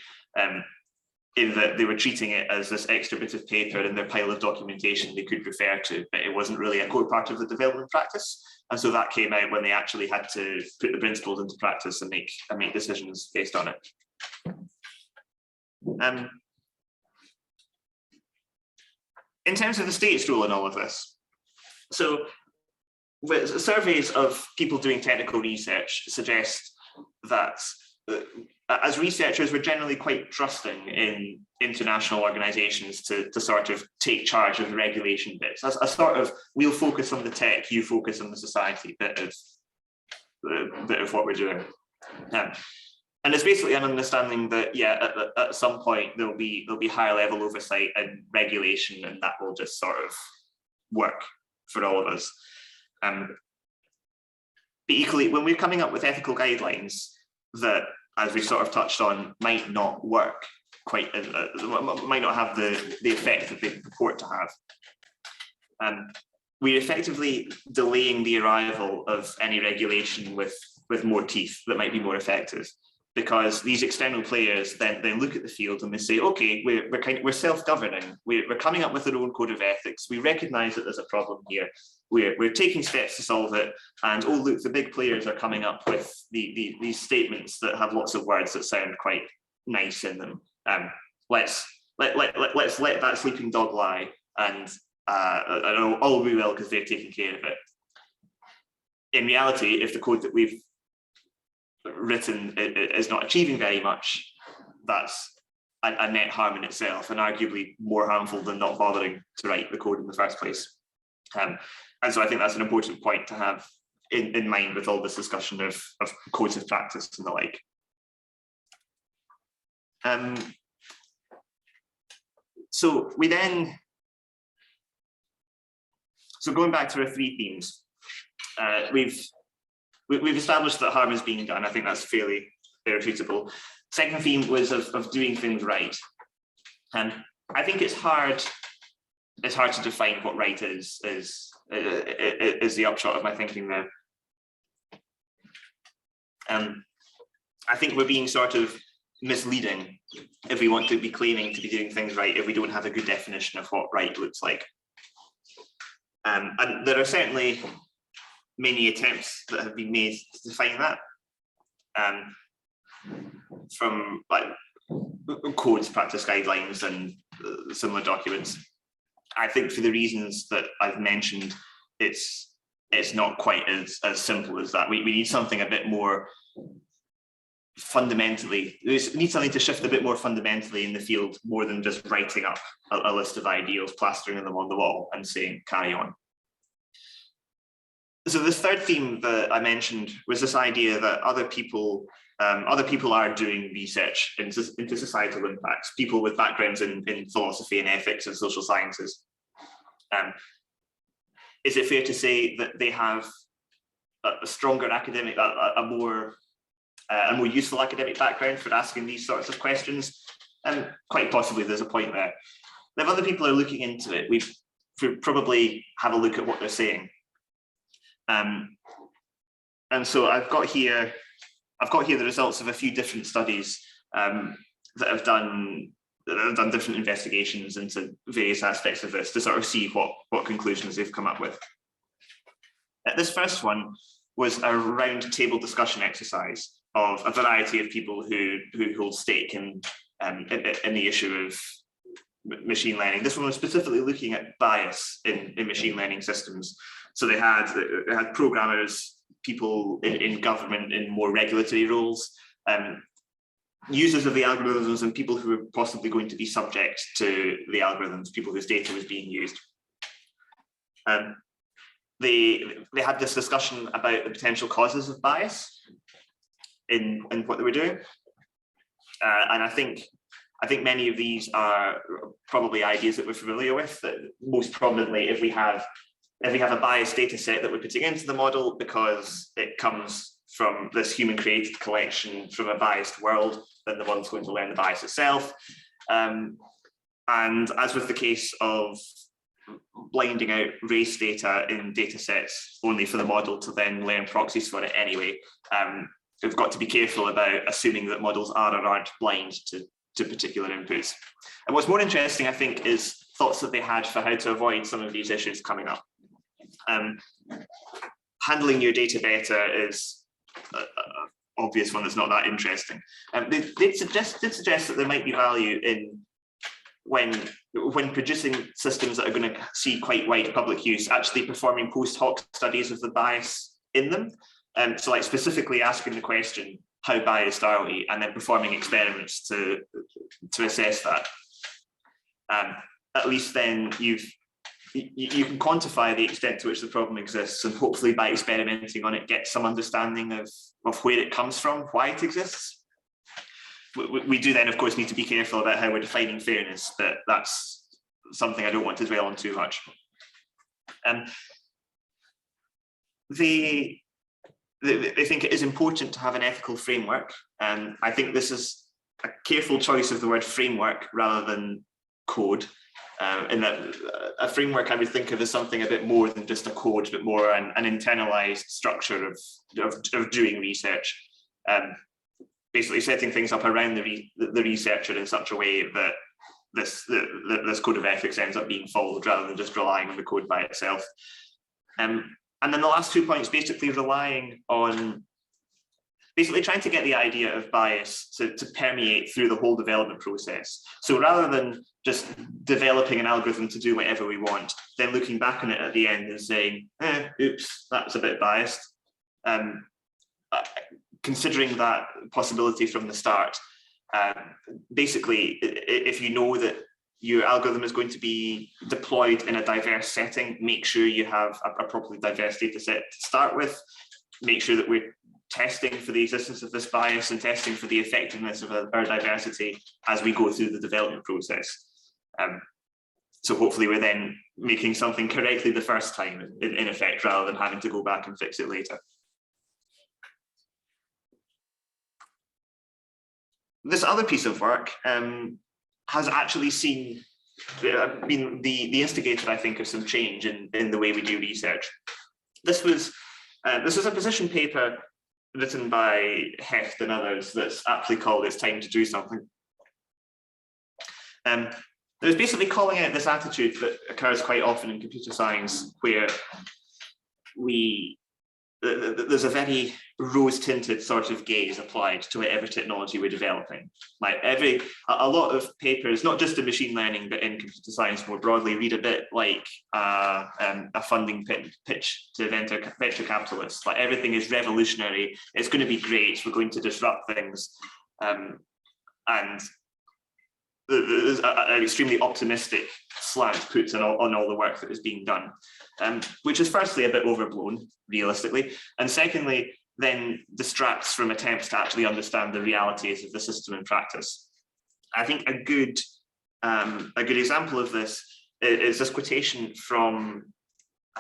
S1: in that they were treating it as this extra bit of paper in their pile of documentation they could refer to, but it wasn't really a core part of the development practice. And so that came out when they actually had to put the principles into practice and make decisions based on it. In terms of the state's role in all of this, so surveys of people doing technical research suggest that as researchers, we're generally quite trusting in international organizations to sort of take charge of the regulation bits. As a sort of, we'll focus on the tech, you focus on the society bit of what we're doing. And it's basically an understanding that, yeah, at some point there'll be higher level oversight and regulation, and that will just sort of work for all of us. But equally, when we're coming up with ethical guidelines that, as we sort of touched on, might not work quite, might not have the effect that they purport to have. We're effectively delaying the arrival of any regulation with more teeth that might be more effective, because these external players then look at the field and they say, okay, we're self-governing, we're coming up with our own code of ethics, we recognize that there's a problem here, we're taking steps to solve it, and oh look, the big players are coming up with these statements that have lots of words that sound quite nice in them. Let's let that sleeping dog lie, and all we will because they've taken care of it. In reality, if the code that we've written is not achieving very much, that's a net harm in itself, and arguably more harmful than not bothering to write the code in the first place. And so I think that's an important point to have in mind with all this discussion of codes of practice and the like. So going back to our three themes, we've established that harm is being done. I think that's fairly irrefutable. Second theme was of doing things right. And I think it's hard to define what right is the upshot of my thinking there. I think we're being sort of misleading if we want to be claiming to be doing things right if we don't have a good definition of what right looks like. And there are certainly many attempts that have been made to define that, from like codes, practice guidelines, and similar documents. I think for the reasons that I've mentioned, it's not quite as simple as that. We need something a bit more fundamentally. We need something to shift a bit more fundamentally in the field, more than just writing up a list of ideals, plastering them on the wall, and saying carry on. So this third theme that I mentioned was this idea that other people are doing research into societal impacts, people with backgrounds in philosophy and ethics and social sciences. Is it fair to say that they have a stronger academic, a more useful academic background for asking these sorts of questions? And quite possibly there's a point there. If other people are looking into it, we probably have a look at what they're saying. And so I've got here the results of a few different studies that have done different investigations into various aspects of this to sort of see what conclusions they've come up with. This first one was a round table discussion exercise of a variety of people who hold stake in the issue of machine learning. This one was specifically looking at bias in machine learning systems. So they had programmers, people in government in more regulatory roles, users of the algorithms, and people who were possibly going to be subject to the algorithms, people whose data was being used. They had this discussion about the potential causes of bias in what they were doing, and I think many of these are probably ideas that we're familiar with. That most prominently, if we have a biased data set that we're putting into the model because it comes from this human created collection from a biased world, then the model's going to learn the bias itself. And as with the case of blinding out race data in data sets only for the model to then learn proxies for it anyway, we've got to be careful about assuming that models are or aren't blind to particular inputs. And what's more interesting, I think, is thoughts that they had for how to avoid some of these issues coming up. Handling your data better is an obvious one that's not that interesting. They did suggest that there might be value in when producing systems that are going to see quite wide public use, actually performing post hoc studies of the bias in them. So like specifically asking the question, how biased are we? And then performing experiments to assess that. At least then you can quantify the extent to which the problem exists, and hopefully by experimenting on it, get some understanding of where it comes from, why it exists. We do then, of course, need to be careful about how we're defining fairness, but that's something I don't want to dwell on too much. They think it is important to have an ethical framework, and I think this is a careful choice of the word framework rather than code. In that a framework I would think of as something a bit more than just a code, but more an internalized structure of doing research. Basically setting things up around the researcher in such a way that this code of ethics ends up being followed rather than just relying on the code by itself. And then the last 2 points, basically relying on trying to get the idea of bias to permeate through the whole development process. So rather than just developing an algorithm to do whatever we want, then looking back on it at the end and saying, oops, that's a bit biased. Considering that possibility from the start, basically, if you know that your algorithm is going to be deployed in a diverse setting, make sure you have a properly diverse data set to start with. Make sure that we're testing for the existence of this bias and testing for the effectiveness of our diversity as we go through the development process. So hopefully we're then making something correctly the first time, in effect, rather than having to go back and fix it later. this other piece of work has actually been the instigator, I think, of some change in the way we do research. This was a position paper written by Heft and others that's aptly called "It's Time to Do Something." It was basically calling out this attitude that occurs quite often in computer science, where there's a very rose-tinted sort of gaze applied to whatever technology we're developing. Like a lot of papers, not just in machine learning, but in computer science more broadly, read a bit like a funding pitch to venture capitalists. Like everything is revolutionary, it's going to be great, we're going to disrupt things. And there's an extremely optimistic slant put on all the work that is being done, which is firstly a bit overblown, realistically, and secondly, then distracts from attempts to actually understand the realities of the system in practice. I think a good example of this is this quotation from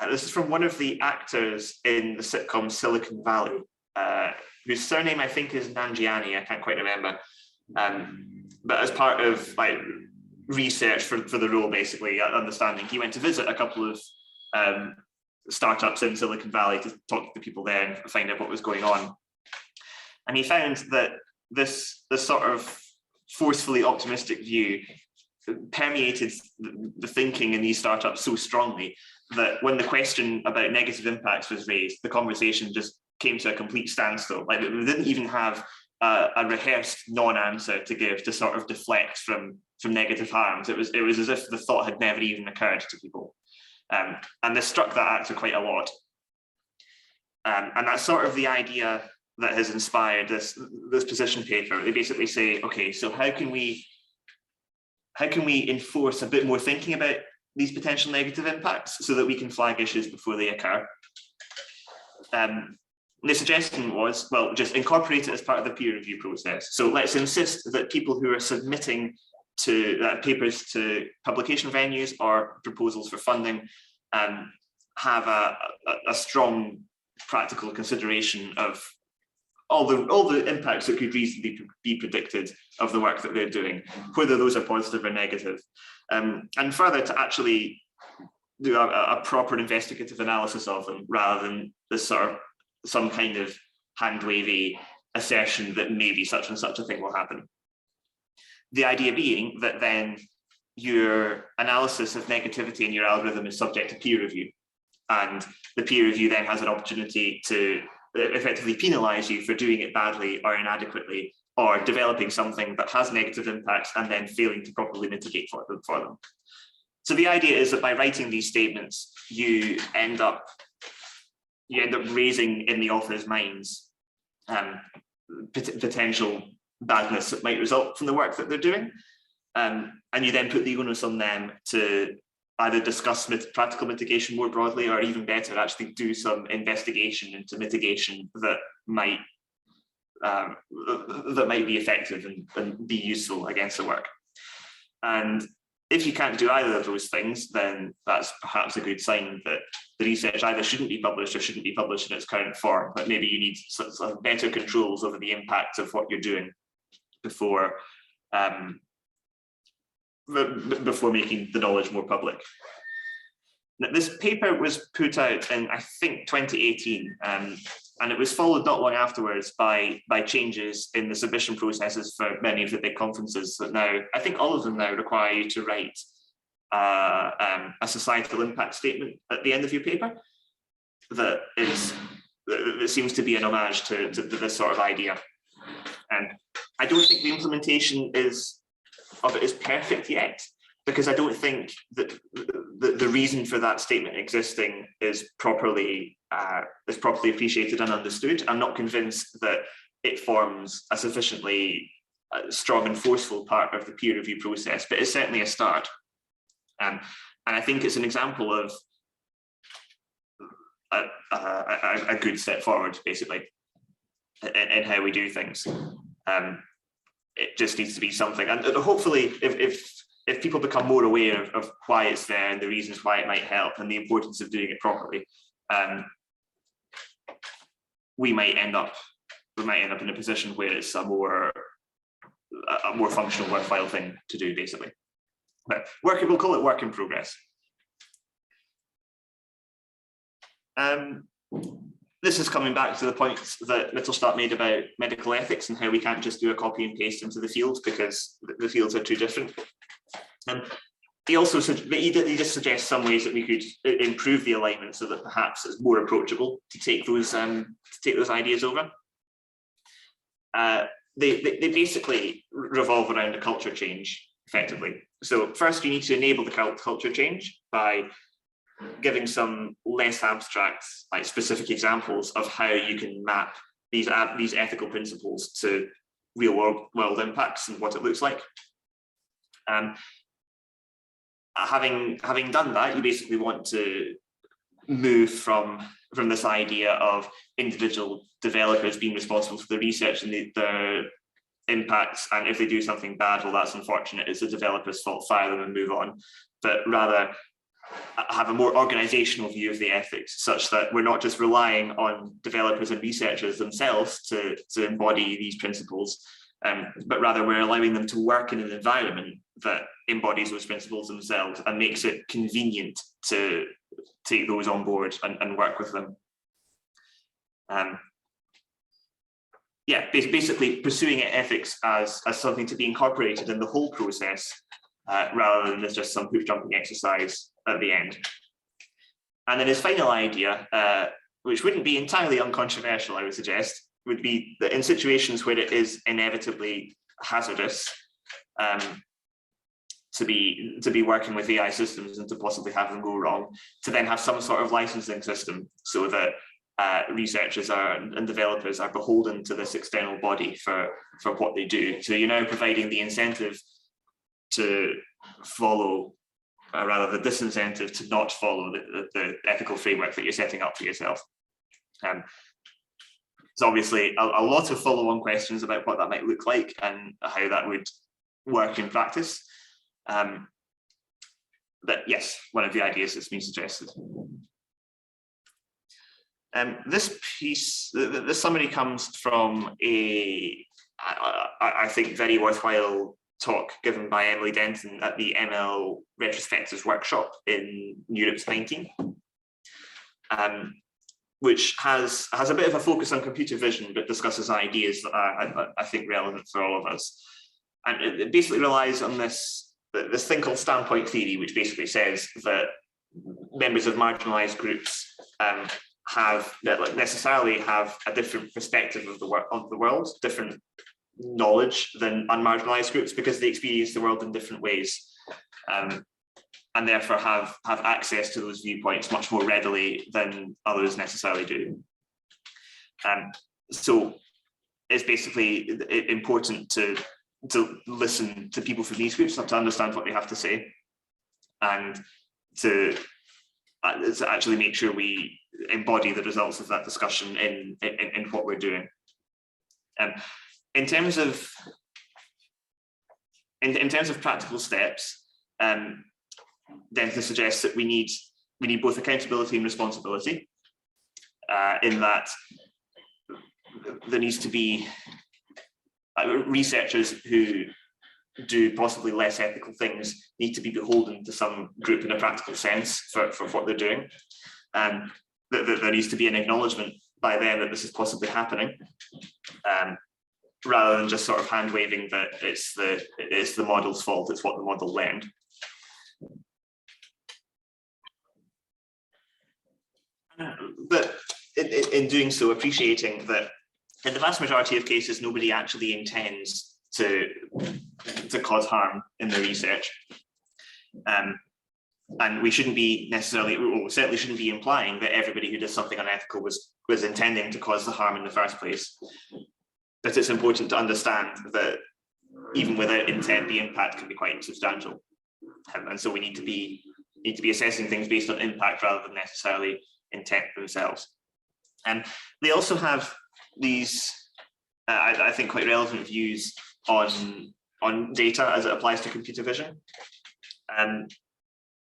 S1: this is from one of the actors in the sitcom Silicon Valley, whose surname I think is Nanjiani. I can't quite remember. But as part of like research for the role, basically understanding, he went to visit a couple of startups in Silicon Valley to talk to the people there and find out what was going on. And he found that this sort of forcefully optimistic view permeated the thinking in these startups so strongly that when the question about negative impacts was raised, the conversation just came to a complete standstill. Like they didn't even have a rehearsed non-answer to give to sort of deflect from negative harms. It was as if the thought had never even occurred to people. And this struck that actor quite a lot. And that's sort of the idea that has inspired this position paper. They basically say, okay, so how can we enforce a bit more thinking about these potential negative impacts so that we can flag issues before they occur? The suggestion was, well, just incorporate it as part of the peer review process. So let's insist that people who are submitting to papers to publication venues or proposals for funding have a strong practical consideration of all the impacts that could reasonably be predicted of the work that they're doing, whether those are positive or negative. And further, to actually do a proper investigative analysis of them, rather than this sort of some kind of hand-wavy assertion that maybe such and such a thing will happen. The idea being that then your analysis of negativity in your algorithm is subject to peer review, and the peer review then has an opportunity to effectively penalize you for doing it badly or inadequately, or developing something that has negative impacts and then failing to properly mitigate for them. So the idea is that by writing these statements, you end up raising in the author's minds potential badness that might result from the work that they're doing. And you then put the onus on them to either discuss practical mitigation more broadly, or even better, actually do some investigation into mitigation that might be effective and be useful against the work. And if you can't do either of those things, then that's perhaps a good sign that the research either shouldn't be published or shouldn't be published in its current form, but maybe you need some better controls over the impact of what you're doing before making the knowledge more public. Now, this paper was put out in, I think, 2018, and it was followed not long afterwards by changes in the submission processes for many of the big conferences that now, I think all of them now require you to write a societal impact statement at the end of your paper that seems to be an homage to this sort of idea. And I don't think the implementation of it is perfect yet, because I don't think that the reason for that statement existing is properly appreciated and understood. I'm not convinced that it forms a sufficiently strong and forceful part of the peer review process, but it's certainly a start. And I think it's an example of a good step forward, basically, in how we do things. It just needs to be something, and hopefully, if people become more aware of why it's there and the reasons why it might help and the importance of doing it properly, we might end up in a position where it's a more a more functional, worthwhile thing to do, basically. But we'll call it work in progress. This is coming back to the points that Mittelstadt made about medical ethics and how we can't just do a copy and paste into the fields because the fields are too different. He also he just suggests some ways that we could improve the alignment so that perhaps it's more approachable to take those ideas over. They basically revolve around a culture change, effectively. So first, you need to enable the culture change by giving some less abstract, like specific examples of how you can map these ethical principles to real world impacts and what it looks like. Having done that, you basically want to move from this idea of individual developers being responsible for the research and the impacts, and if they do something bad, well, that's unfortunate, it's the developer's fault, fire them and move on, but rather have a more organizational view of the ethics, such that we're not just relying on developers and researchers themselves to embody these principles, but rather we're allowing them to work in an environment that embodies those principles themselves and makes it convenient to take those on board and work with them. Yeah, basically pursuing ethics as something to be incorporated in the whole process, rather than as just some hoop jumping exercise at the end. And then his final idea, which wouldn't be entirely uncontroversial, I would suggest, would be that in situations where it is inevitably hazardous to be working with AI systems and to possibly have them go wrong, to then have some sort of licensing system so that researchers and developers are beholden to this external body for what they do. So you're now providing the incentive to follow, rather the disincentive to not follow the ethical framework that you're setting up for yourself. So obviously a lot of follow-on questions about what that might look like and how that would work in practice. But yes, one of the ideas that's been suggested. This piece, the summary comes from I think, very worthwhile talk given by Emily Denton at the ML Retrospectives workshop in Europe's 19, which has a bit of a focus on computer vision, but discusses ideas that are, I think, relevant for all of us. And it basically relies on this thing called standpoint theory, which basically says that members of marginalized groups necessarily have a different perspective of the world, different knowledge than unmarginalized groups, because they experience the world in different ways, and therefore have access to those viewpoints much more readily than others necessarily do. So it's basically important to listen to people from these groups, to understand what they have to say, and to actually make sure we embody the results of that discussion in what we're doing. In terms of practical steps, Denton suggests that we need both accountability and responsibility, in that there needs to be researchers who do possibly less ethical things need to be beholden to some group in a practical sense for what they're doing. That there needs to be an acknowledgement by them that this is possibly happening, rather than just sort of hand waving that it's the model's fault, it's what the model learned. But in doing so, appreciating that in the vast majority of cases, nobody actually intends to cause harm in the research. And we shouldn't be necessarily, or certainly shouldn't be implying that everybody who does something unethical was intending to cause the harm in the first place. But it's important to understand that even without intent, the impact can be quite substantial. And so we need to be assessing things based on impact rather than necessarily intent themselves. And they also have these, I think, quite relevant views on data as it applies to computer vision.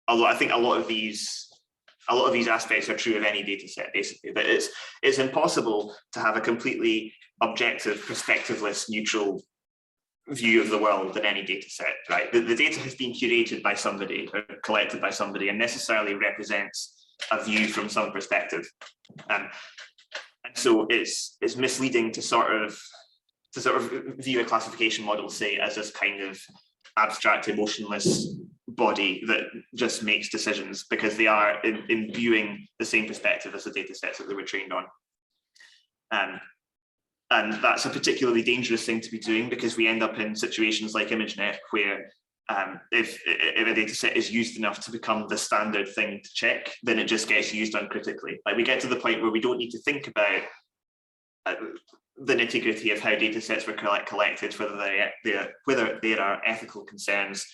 S1: Although I think a lot of these aspects are true of any data set, basically, that it's impossible to have a completely objective, perspectiveless, neutral view of the world than any data set, right? The data has been curated by somebody or collected by somebody and necessarily represents a view from some perspective. And so it's misleading to sort of view a classification model, say, as this kind of abstract, emotionless body that just makes decisions, because they are imbuing the same perspective as the data sets that they were trained on. And that's a particularly dangerous thing to be doing, because we end up in situations like ImageNet, where if a data set is used enough to become the standard thing to check, then it just gets used uncritically. Like, we get to the point where we don't need to think about the nitty-gritty of how data sets were collected, whether there are ethical concerns,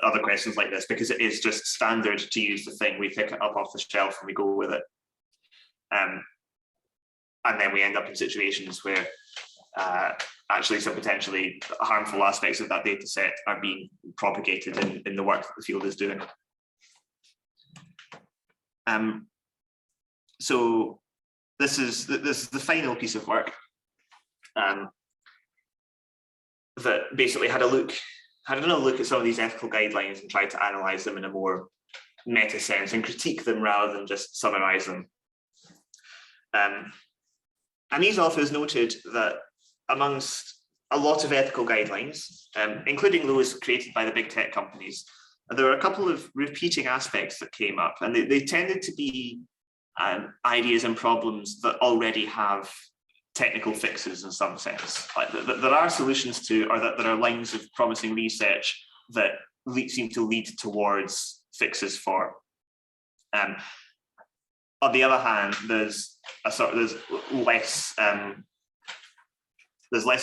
S1: other questions like this, because it is just standard to use the thing. We pick it up off the shelf and we go with it. And then we end up in situations where actually some potentially harmful aspects of that data set are being propagated in the work that the field is doing. So this is the final piece of work that basically had another look at some of these ethical guidelines and tried to analyze them in a more meta sense and critique them rather than just summarize them. And these authors noted that amongst a lot of ethical guidelines, including those created by the big tech companies, there were a couple of repeating aspects that came up, and they tended to be ideas and problems that already have technical fixes in some sense. Like there are solutions to, or that there are lines of promising research that seem to lead towards fixes for. On the other hand, there's less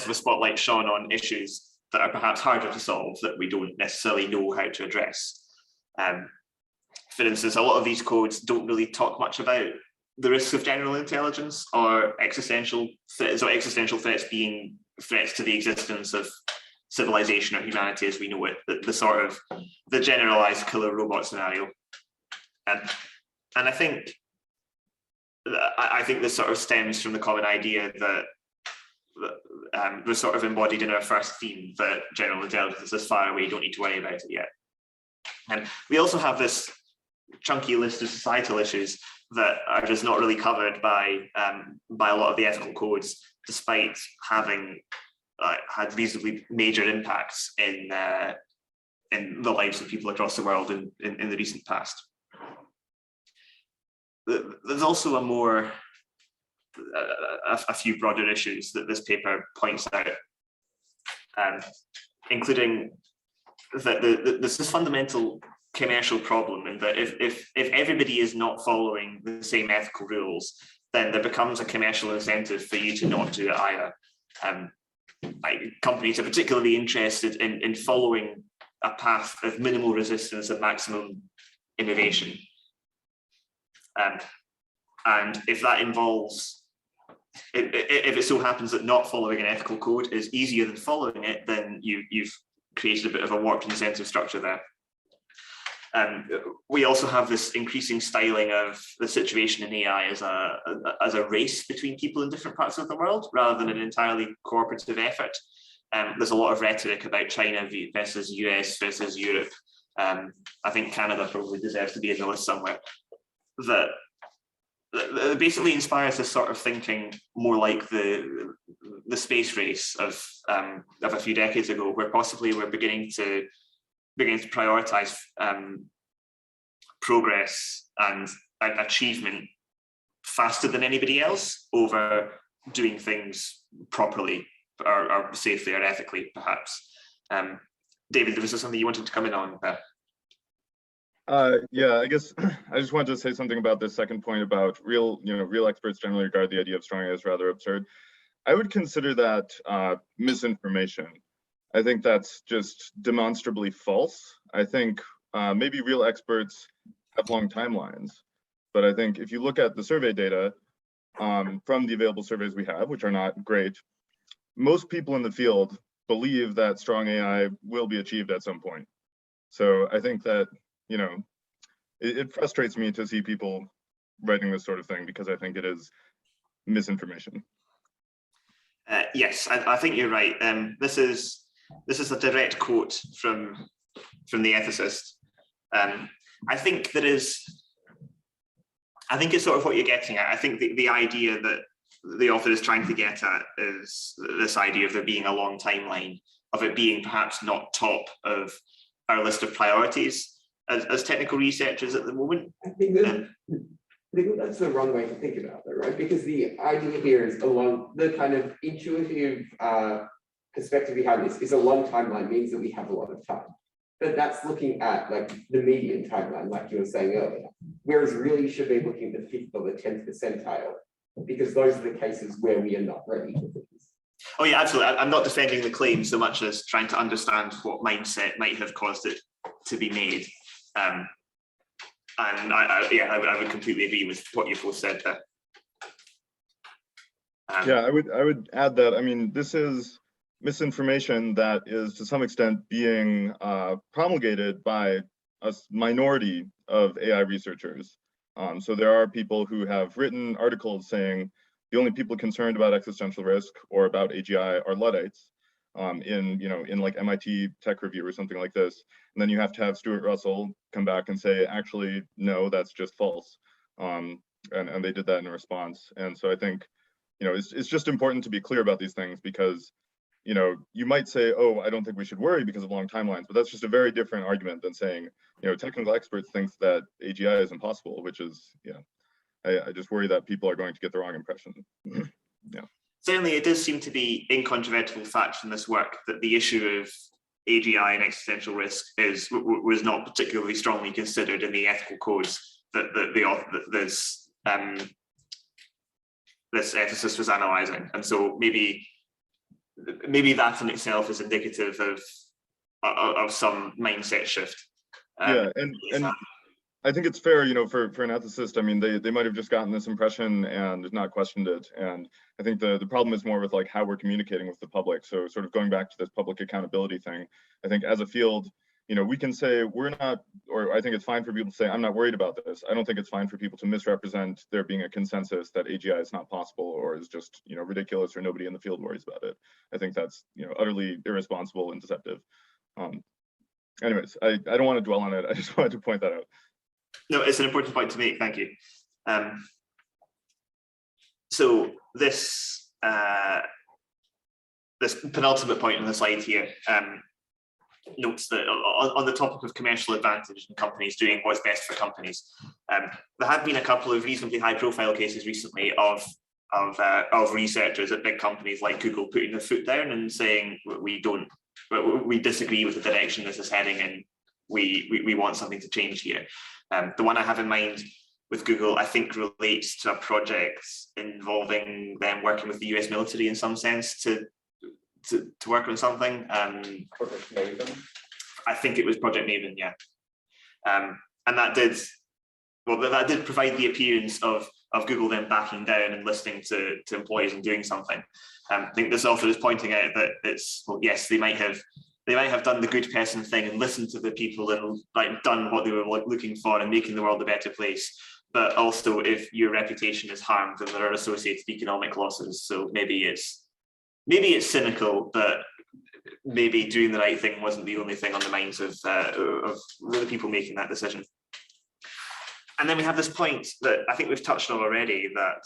S1: of a spotlight shone on issues that are perhaps harder to solve, that we don't necessarily know how to address. For instance, a lot of these codes don't really talk much about the risks of general intelligence or existential threats being threats to the existence of civilization or humanity as we know it, the generalized killer robot scenario. And I think this sort of stems from the common idea that was sort of embodied in our first theme, that general intelligence is far away, you don't need to worry about it yet. And we also have this chunky list of societal issues that are just not really covered by a lot of the ethical codes, despite having had reasonably major impacts in the lives of people across the world in the recent past. There's also a few broader issues that this paper points out, including that there's this fundamental commercial problem in that if everybody is not following the same ethical rules, then there becomes a commercial incentive for you to not do it either. Companies are particularly interested in following a path of minimal resistance and maximum innovation. And if that involves, if it so happens that not following an ethical code is easier than following it, then you've created a bit of a warped incentive structure there. We also have this increasing styling of the situation in AI as a race between people in different parts of the world, rather than an entirely cooperative effort. There's a lot of rhetoric about China versus US versus Europe. I think Canada probably deserves to be in the list somewhere. That basically inspires this sort of thinking more like the space race of a few decades ago, where possibly we're beginning to prioritize progress and achievement faster than anybody else over doing things properly or safely or ethically, perhaps. David, was there something you wanted to come in on?
S2: Yeah, I guess I just wanted to say something about this second point about real experts generally regard the idea of strong AI as rather absurd. I would consider that misinformation. I think that's just demonstrably false. I think maybe real experts have long timelines, but I think if you look at the survey data from the available surveys we have, which are not great, most people in the field believe that strong AI will be achieved at some point. So I think that, it frustrates me to see people writing this sort of thing, because I think it is misinformation.
S1: Yes, I think you're right. This is a direct quote from the ethicist. I think it's sort of what you're getting at. I think the idea that the author is trying to get at is this idea of there being a long timeline, of it being perhaps not top of our list of priorities as technical researchers at the moment.
S6: I think that's the wrong way to think about it, right? Because the idea here is the kind of intuitive perspective behind this is a long timeline means that we have a lot of time. But that's looking at like the median timeline, like you were saying earlier. Whereas really you should be looking at the 5th or the 10th percentile, because those are the cases where we are not ready for things.
S1: Oh yeah, absolutely. I'm not defending the claim so much as trying to understand what mindset might have caused it to be made. And I would completely agree with what you both said there.
S2: Yeah, I would add that, I mean, this is misinformation that is to some extent being promulgated by a minority of AI researchers. So there are people who have written articles saying the only people concerned about existential risk or about AGI are Luddites in like MIT Tech Review or something like this. And then you have to have Stuart Russell come back and say, actually, no, that's just false. And they did that in a response. And so I think, it's just important to be clear about these things because, you might say, oh, I don't think we should worry because of long timelines, but that's just a very different argument than saying, technical experts think that AGI is impossible, which is, I just worry that people are going to get the wrong impression. Yeah.
S1: Certainly, it does seem to be incontrovertible fact from this work that the issue of AGI and existential risk was not particularly strongly considered in the ethical codes that this ethicist was analysing, and so maybe that in itself is indicative of some mindset shift.
S2: Yeah, and I think it's fair, for an ethicist. I mean, they might have just gotten this impression and not questioned it. And I think the problem is more with like how we're communicating with the public. So sort of going back to this public accountability thing, I think as a field, we can say we're not, or I think it's fine for people to say, I'm not worried about this. I don't think it's fine for people to misrepresent there being a consensus that AGI is not possible or is just, ridiculous or nobody in the field worries about it. I think that's, utterly irresponsible and deceptive. Anyways, I don't want to dwell on it. I just wanted to point that out.
S1: No, it's an important point to make. Thank you. So this penultimate point on the slide here notes that on the topic of commercial advantage and companies doing what's best for companies, there have been a couple of reasonably high-profile cases recently of researchers at big companies like Google putting their foot down and saying we disagree with the direction this is heading and we want something to change here. The one I have in mind with Google, I think, relates to a project involving them working with the US military in some sense to work on something.
S3: Project Maven.
S1: I think it was Project Maven, yeah. And that did provide the appearance of Google then backing down and listening to employees and doing something. I think this author is pointing out that yes, they might have done the good person thing and listened to the people and like done what they were looking for and making the world a better place. But also, if your reputation is harmed, then there are associated economic losses. So maybe it's cynical, but maybe doing the right thing wasn't the only thing on the minds of the people making that decision. And then we have this point that I think we've touched on already, that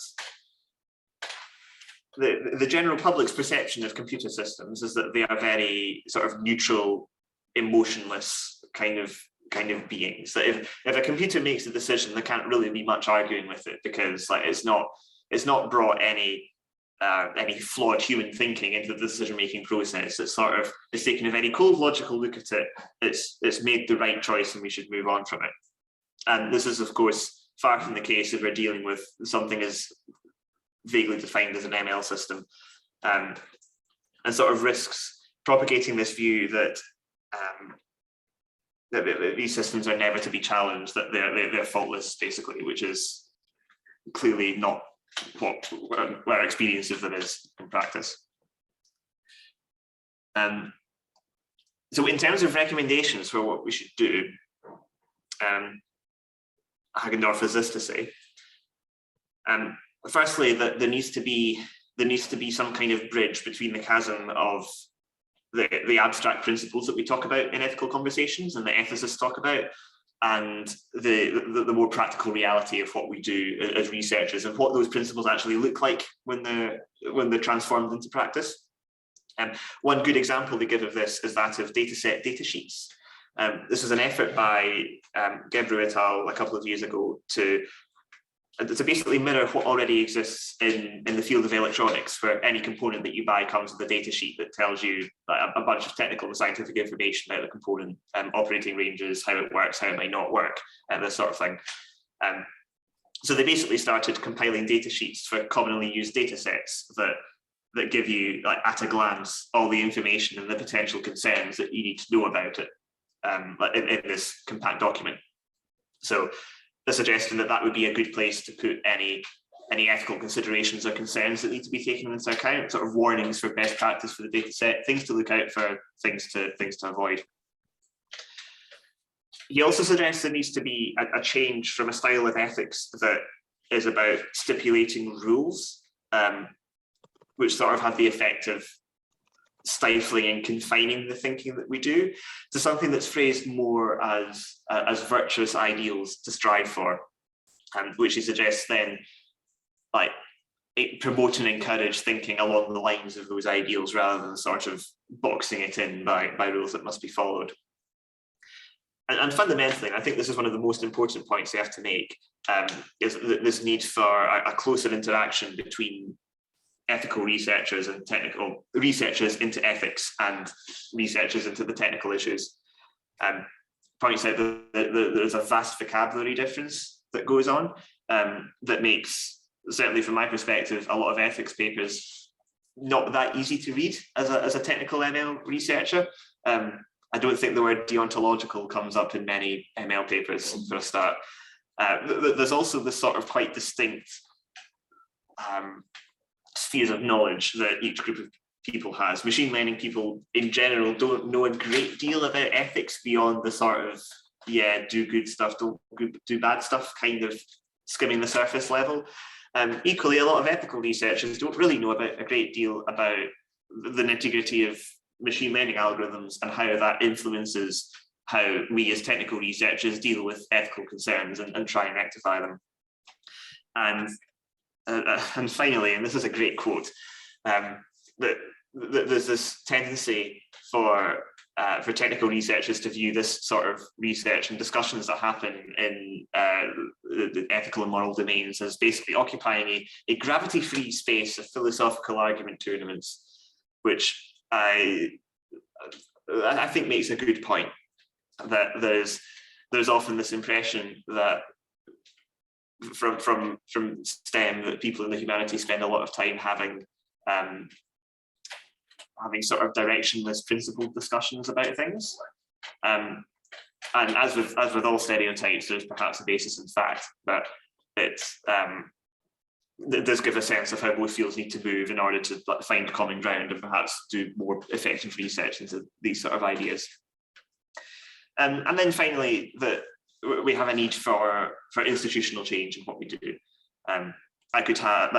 S1: the general public's perception of computer systems is that they are very sort of neutral, emotionless kind of beings. That if a computer makes a decision, there can't really be much arguing with it because like it's not brought any flawed human thinking into the decision-making process. It's taken a very cold logical look at it. It's made the right choice and we should move on from it. And this is, of course, far from the case if we're dealing with something as vaguely defined as an ML system, and sort of risks propagating this view that these systems are never to be challenged, that they're faultless, basically, which is clearly not what our experience of them is in practice. So in terms of recommendations for what we should do, Hagendorf has this to say. Firstly, that there needs to be there needs to be some kind of bridge between the chasm of the abstract principles that we talk about in ethical conversations and the ethicists talk about, and the more practical reality of what we do as researchers and what those principles actually look like when they're transformed into practice. One good example they give of this is that of dataset data sheets. This was an effort by Gebru et al. A couple of years ago to basically mirror what already exists in the field of electronics, where any component that you buy comes with a data sheet that tells you a bunch of technical and scientific information about the component, operating ranges, how it works, how it might not work, this sort of thing. So they basically started compiling data sheets for commonly used data sets that give you, like, at a glance, all the information and the potential concerns that you need to know about it in this compact document. So the suggestion that would be a good place to put any ethical considerations or concerns that need to be taken into account, sort of warnings for best practice for the data set, things to look out for, things to avoid. He also suggests there needs to be a change from a style of ethics that is about stipulating rules, which sort of have the effect of stifling and confining the thinking that we do, to something that's phrased more as virtuous ideals to strive for, which he suggests then, like, promote and encourage thinking along the lines of those ideals rather than sort of boxing it in by rules that must be followed. And fundamentally, I think this is one of the most important points they have to make, is this need for a closer interaction between ethical researchers and technical researchers into ethics and researchers into the technical issues. Points out that there's a vast vocabulary difference that goes on, that makes, certainly from my perspective, a lot of ethics papers not that easy to read as a technical ML researcher. I don't think the word deontological comes up in many ML papers, for a start. There's also this sort of quite distinct spheres of knowledge that each group of people has. Machine learning people in general don't know a great deal about ethics beyond the sort of, yeah, do good stuff, don't do bad stuff, kind of skimming the surface level. Equally, a lot of ethical researchers don't really know about a great deal about the nitty-gritty of machine learning algorithms and how that influences how we as technical researchers deal with ethical concerns and try and rectify them. And finally, and this is a great quote, that there's this tendency for technical researchers to view this sort of research and discussions that happen in the ethical and moral domains as basically occupying a gravity-free space of philosophical argument tournaments, which I think makes a good point, that there's often this impression that from STEM that people in the humanities spend a lot of time having sort of directionless principled discussions about things, and as with all stereotypes, there's perhaps a basis in fact, but it does give a sense of how both fields need to move in order to find common ground and perhaps do more effective research into these sort of ideas. And then finally, that we have a need for institutional change in what we do. That could have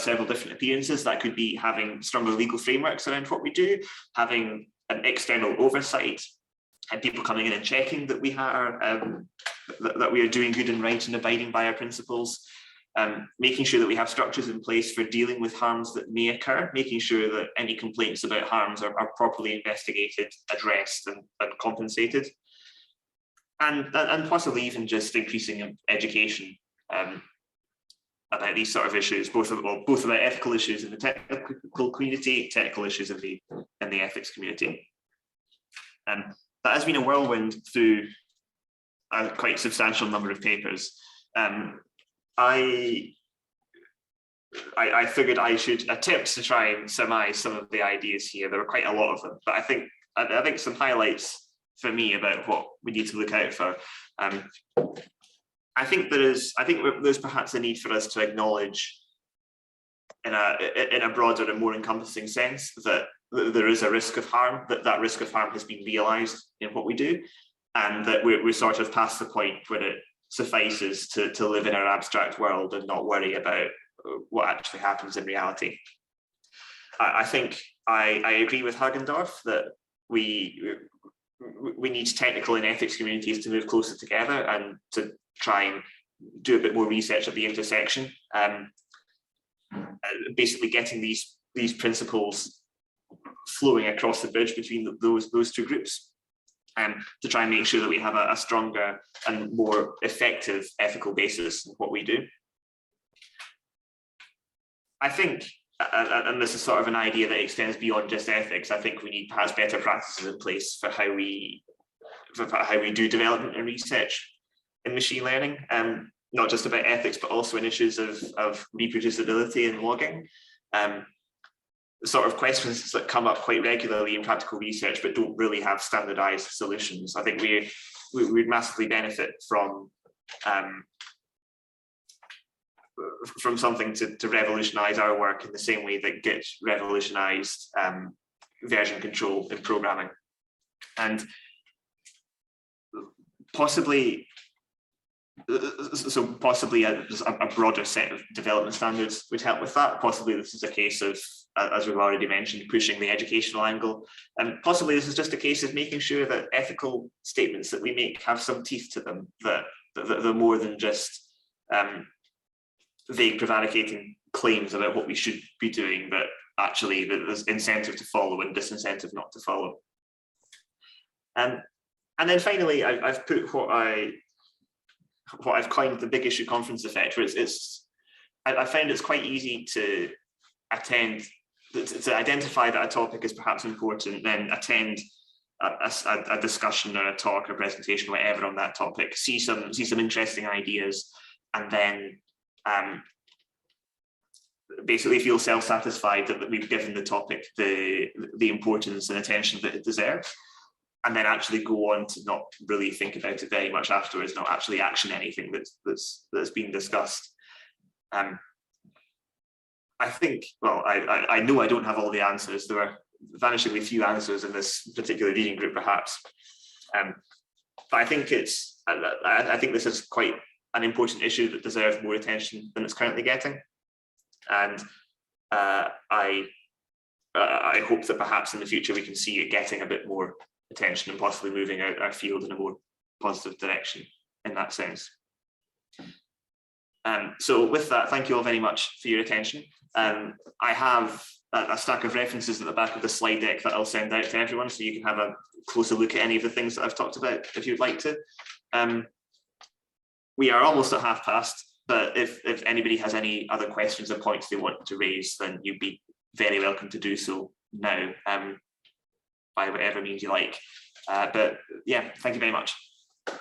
S1: several different appearances. That could be having stronger legal frameworks around what we do, having an external oversight, and people coming in and checking that we are doing good and right and abiding by our principles. Making sure that we have structures in place for dealing with harms that may occur, making sure that any complaints about harms are properly investigated, addressed, and compensated. And possibly even just increasing education about these sort of issues, both about ethical issues in the technical community, technical issues in the ethics community. That has been a whirlwind through a quite substantial number of papers. I figured I should attempt to try and surmise some of the ideas here. There were quite a lot of them, but I think some highlights for me about what we need to look out for. I think there's perhaps a need for us to acknowledge in a broader and more encompassing sense that there is a risk of harm, that risk of harm has been realized in what we do, and that we're sort of past the point where it suffices to live in our abstract world and not worry about what actually happens in reality. I think I agree with Hagendorf that we need technical and ethics communities to move closer together and to try and do a bit more research at the intersection. Basically getting these principles flowing across the bridge between those two groups, to try and make sure that we have a stronger and more effective ethical basis in what we do. I think, and this is sort of an idea that extends beyond just ethics, I think we need perhaps better practices in place for how we do development and research in machine learning, not just about ethics, but also in issues of reproducibility and logging. Sort of questions that come up quite regularly in practical research, but don't really have standardized solutions. I think we'd massively benefit from something to revolutionize our work in the same way that Git revolutionized version control in programming. And possibly a broader set of development standards would help with that. Possibly this is a case of, as we've already mentioned, pushing the educational angle. And possibly this is just a case of making sure that ethical statements that we make have some teeth to them, that they're more than just vague prevaricating claims about what we should be doing, but actually that there's incentive to follow and disincentive not to follow. And then finally, I've put what I've coined the big issue conference effect, where I find it's quite easy to identify that a topic is perhaps important, then attend a discussion or a talk or presentation, whatever on that topic, see some interesting ideas, and then basically feel self-satisfied that we've given the topic the importance and attention that it deserves, and then actually go on to not really think about it very much afterwards, not actually action anything that's been discussed. I think, well, I know I don't have all the answers. There are vanishingly few answers in this particular reading group, perhaps. But I think I think this is quite an important issue that deserves more attention than it's currently getting. And I hope that perhaps in the future we can see it getting a bit more attention and possibly moving out our field in a more positive direction in that sense. So with that, thank you all very much for your attention. I have a stack of references at the back of the slide deck that I'll send out to everyone, so you can have a closer look at any of the things that I've talked about if you'd like to. We are almost at past, but if anybody has any other questions or points they want to raise, then you'd be very welcome to do so now, by whatever means you like. But yeah, thank you very much.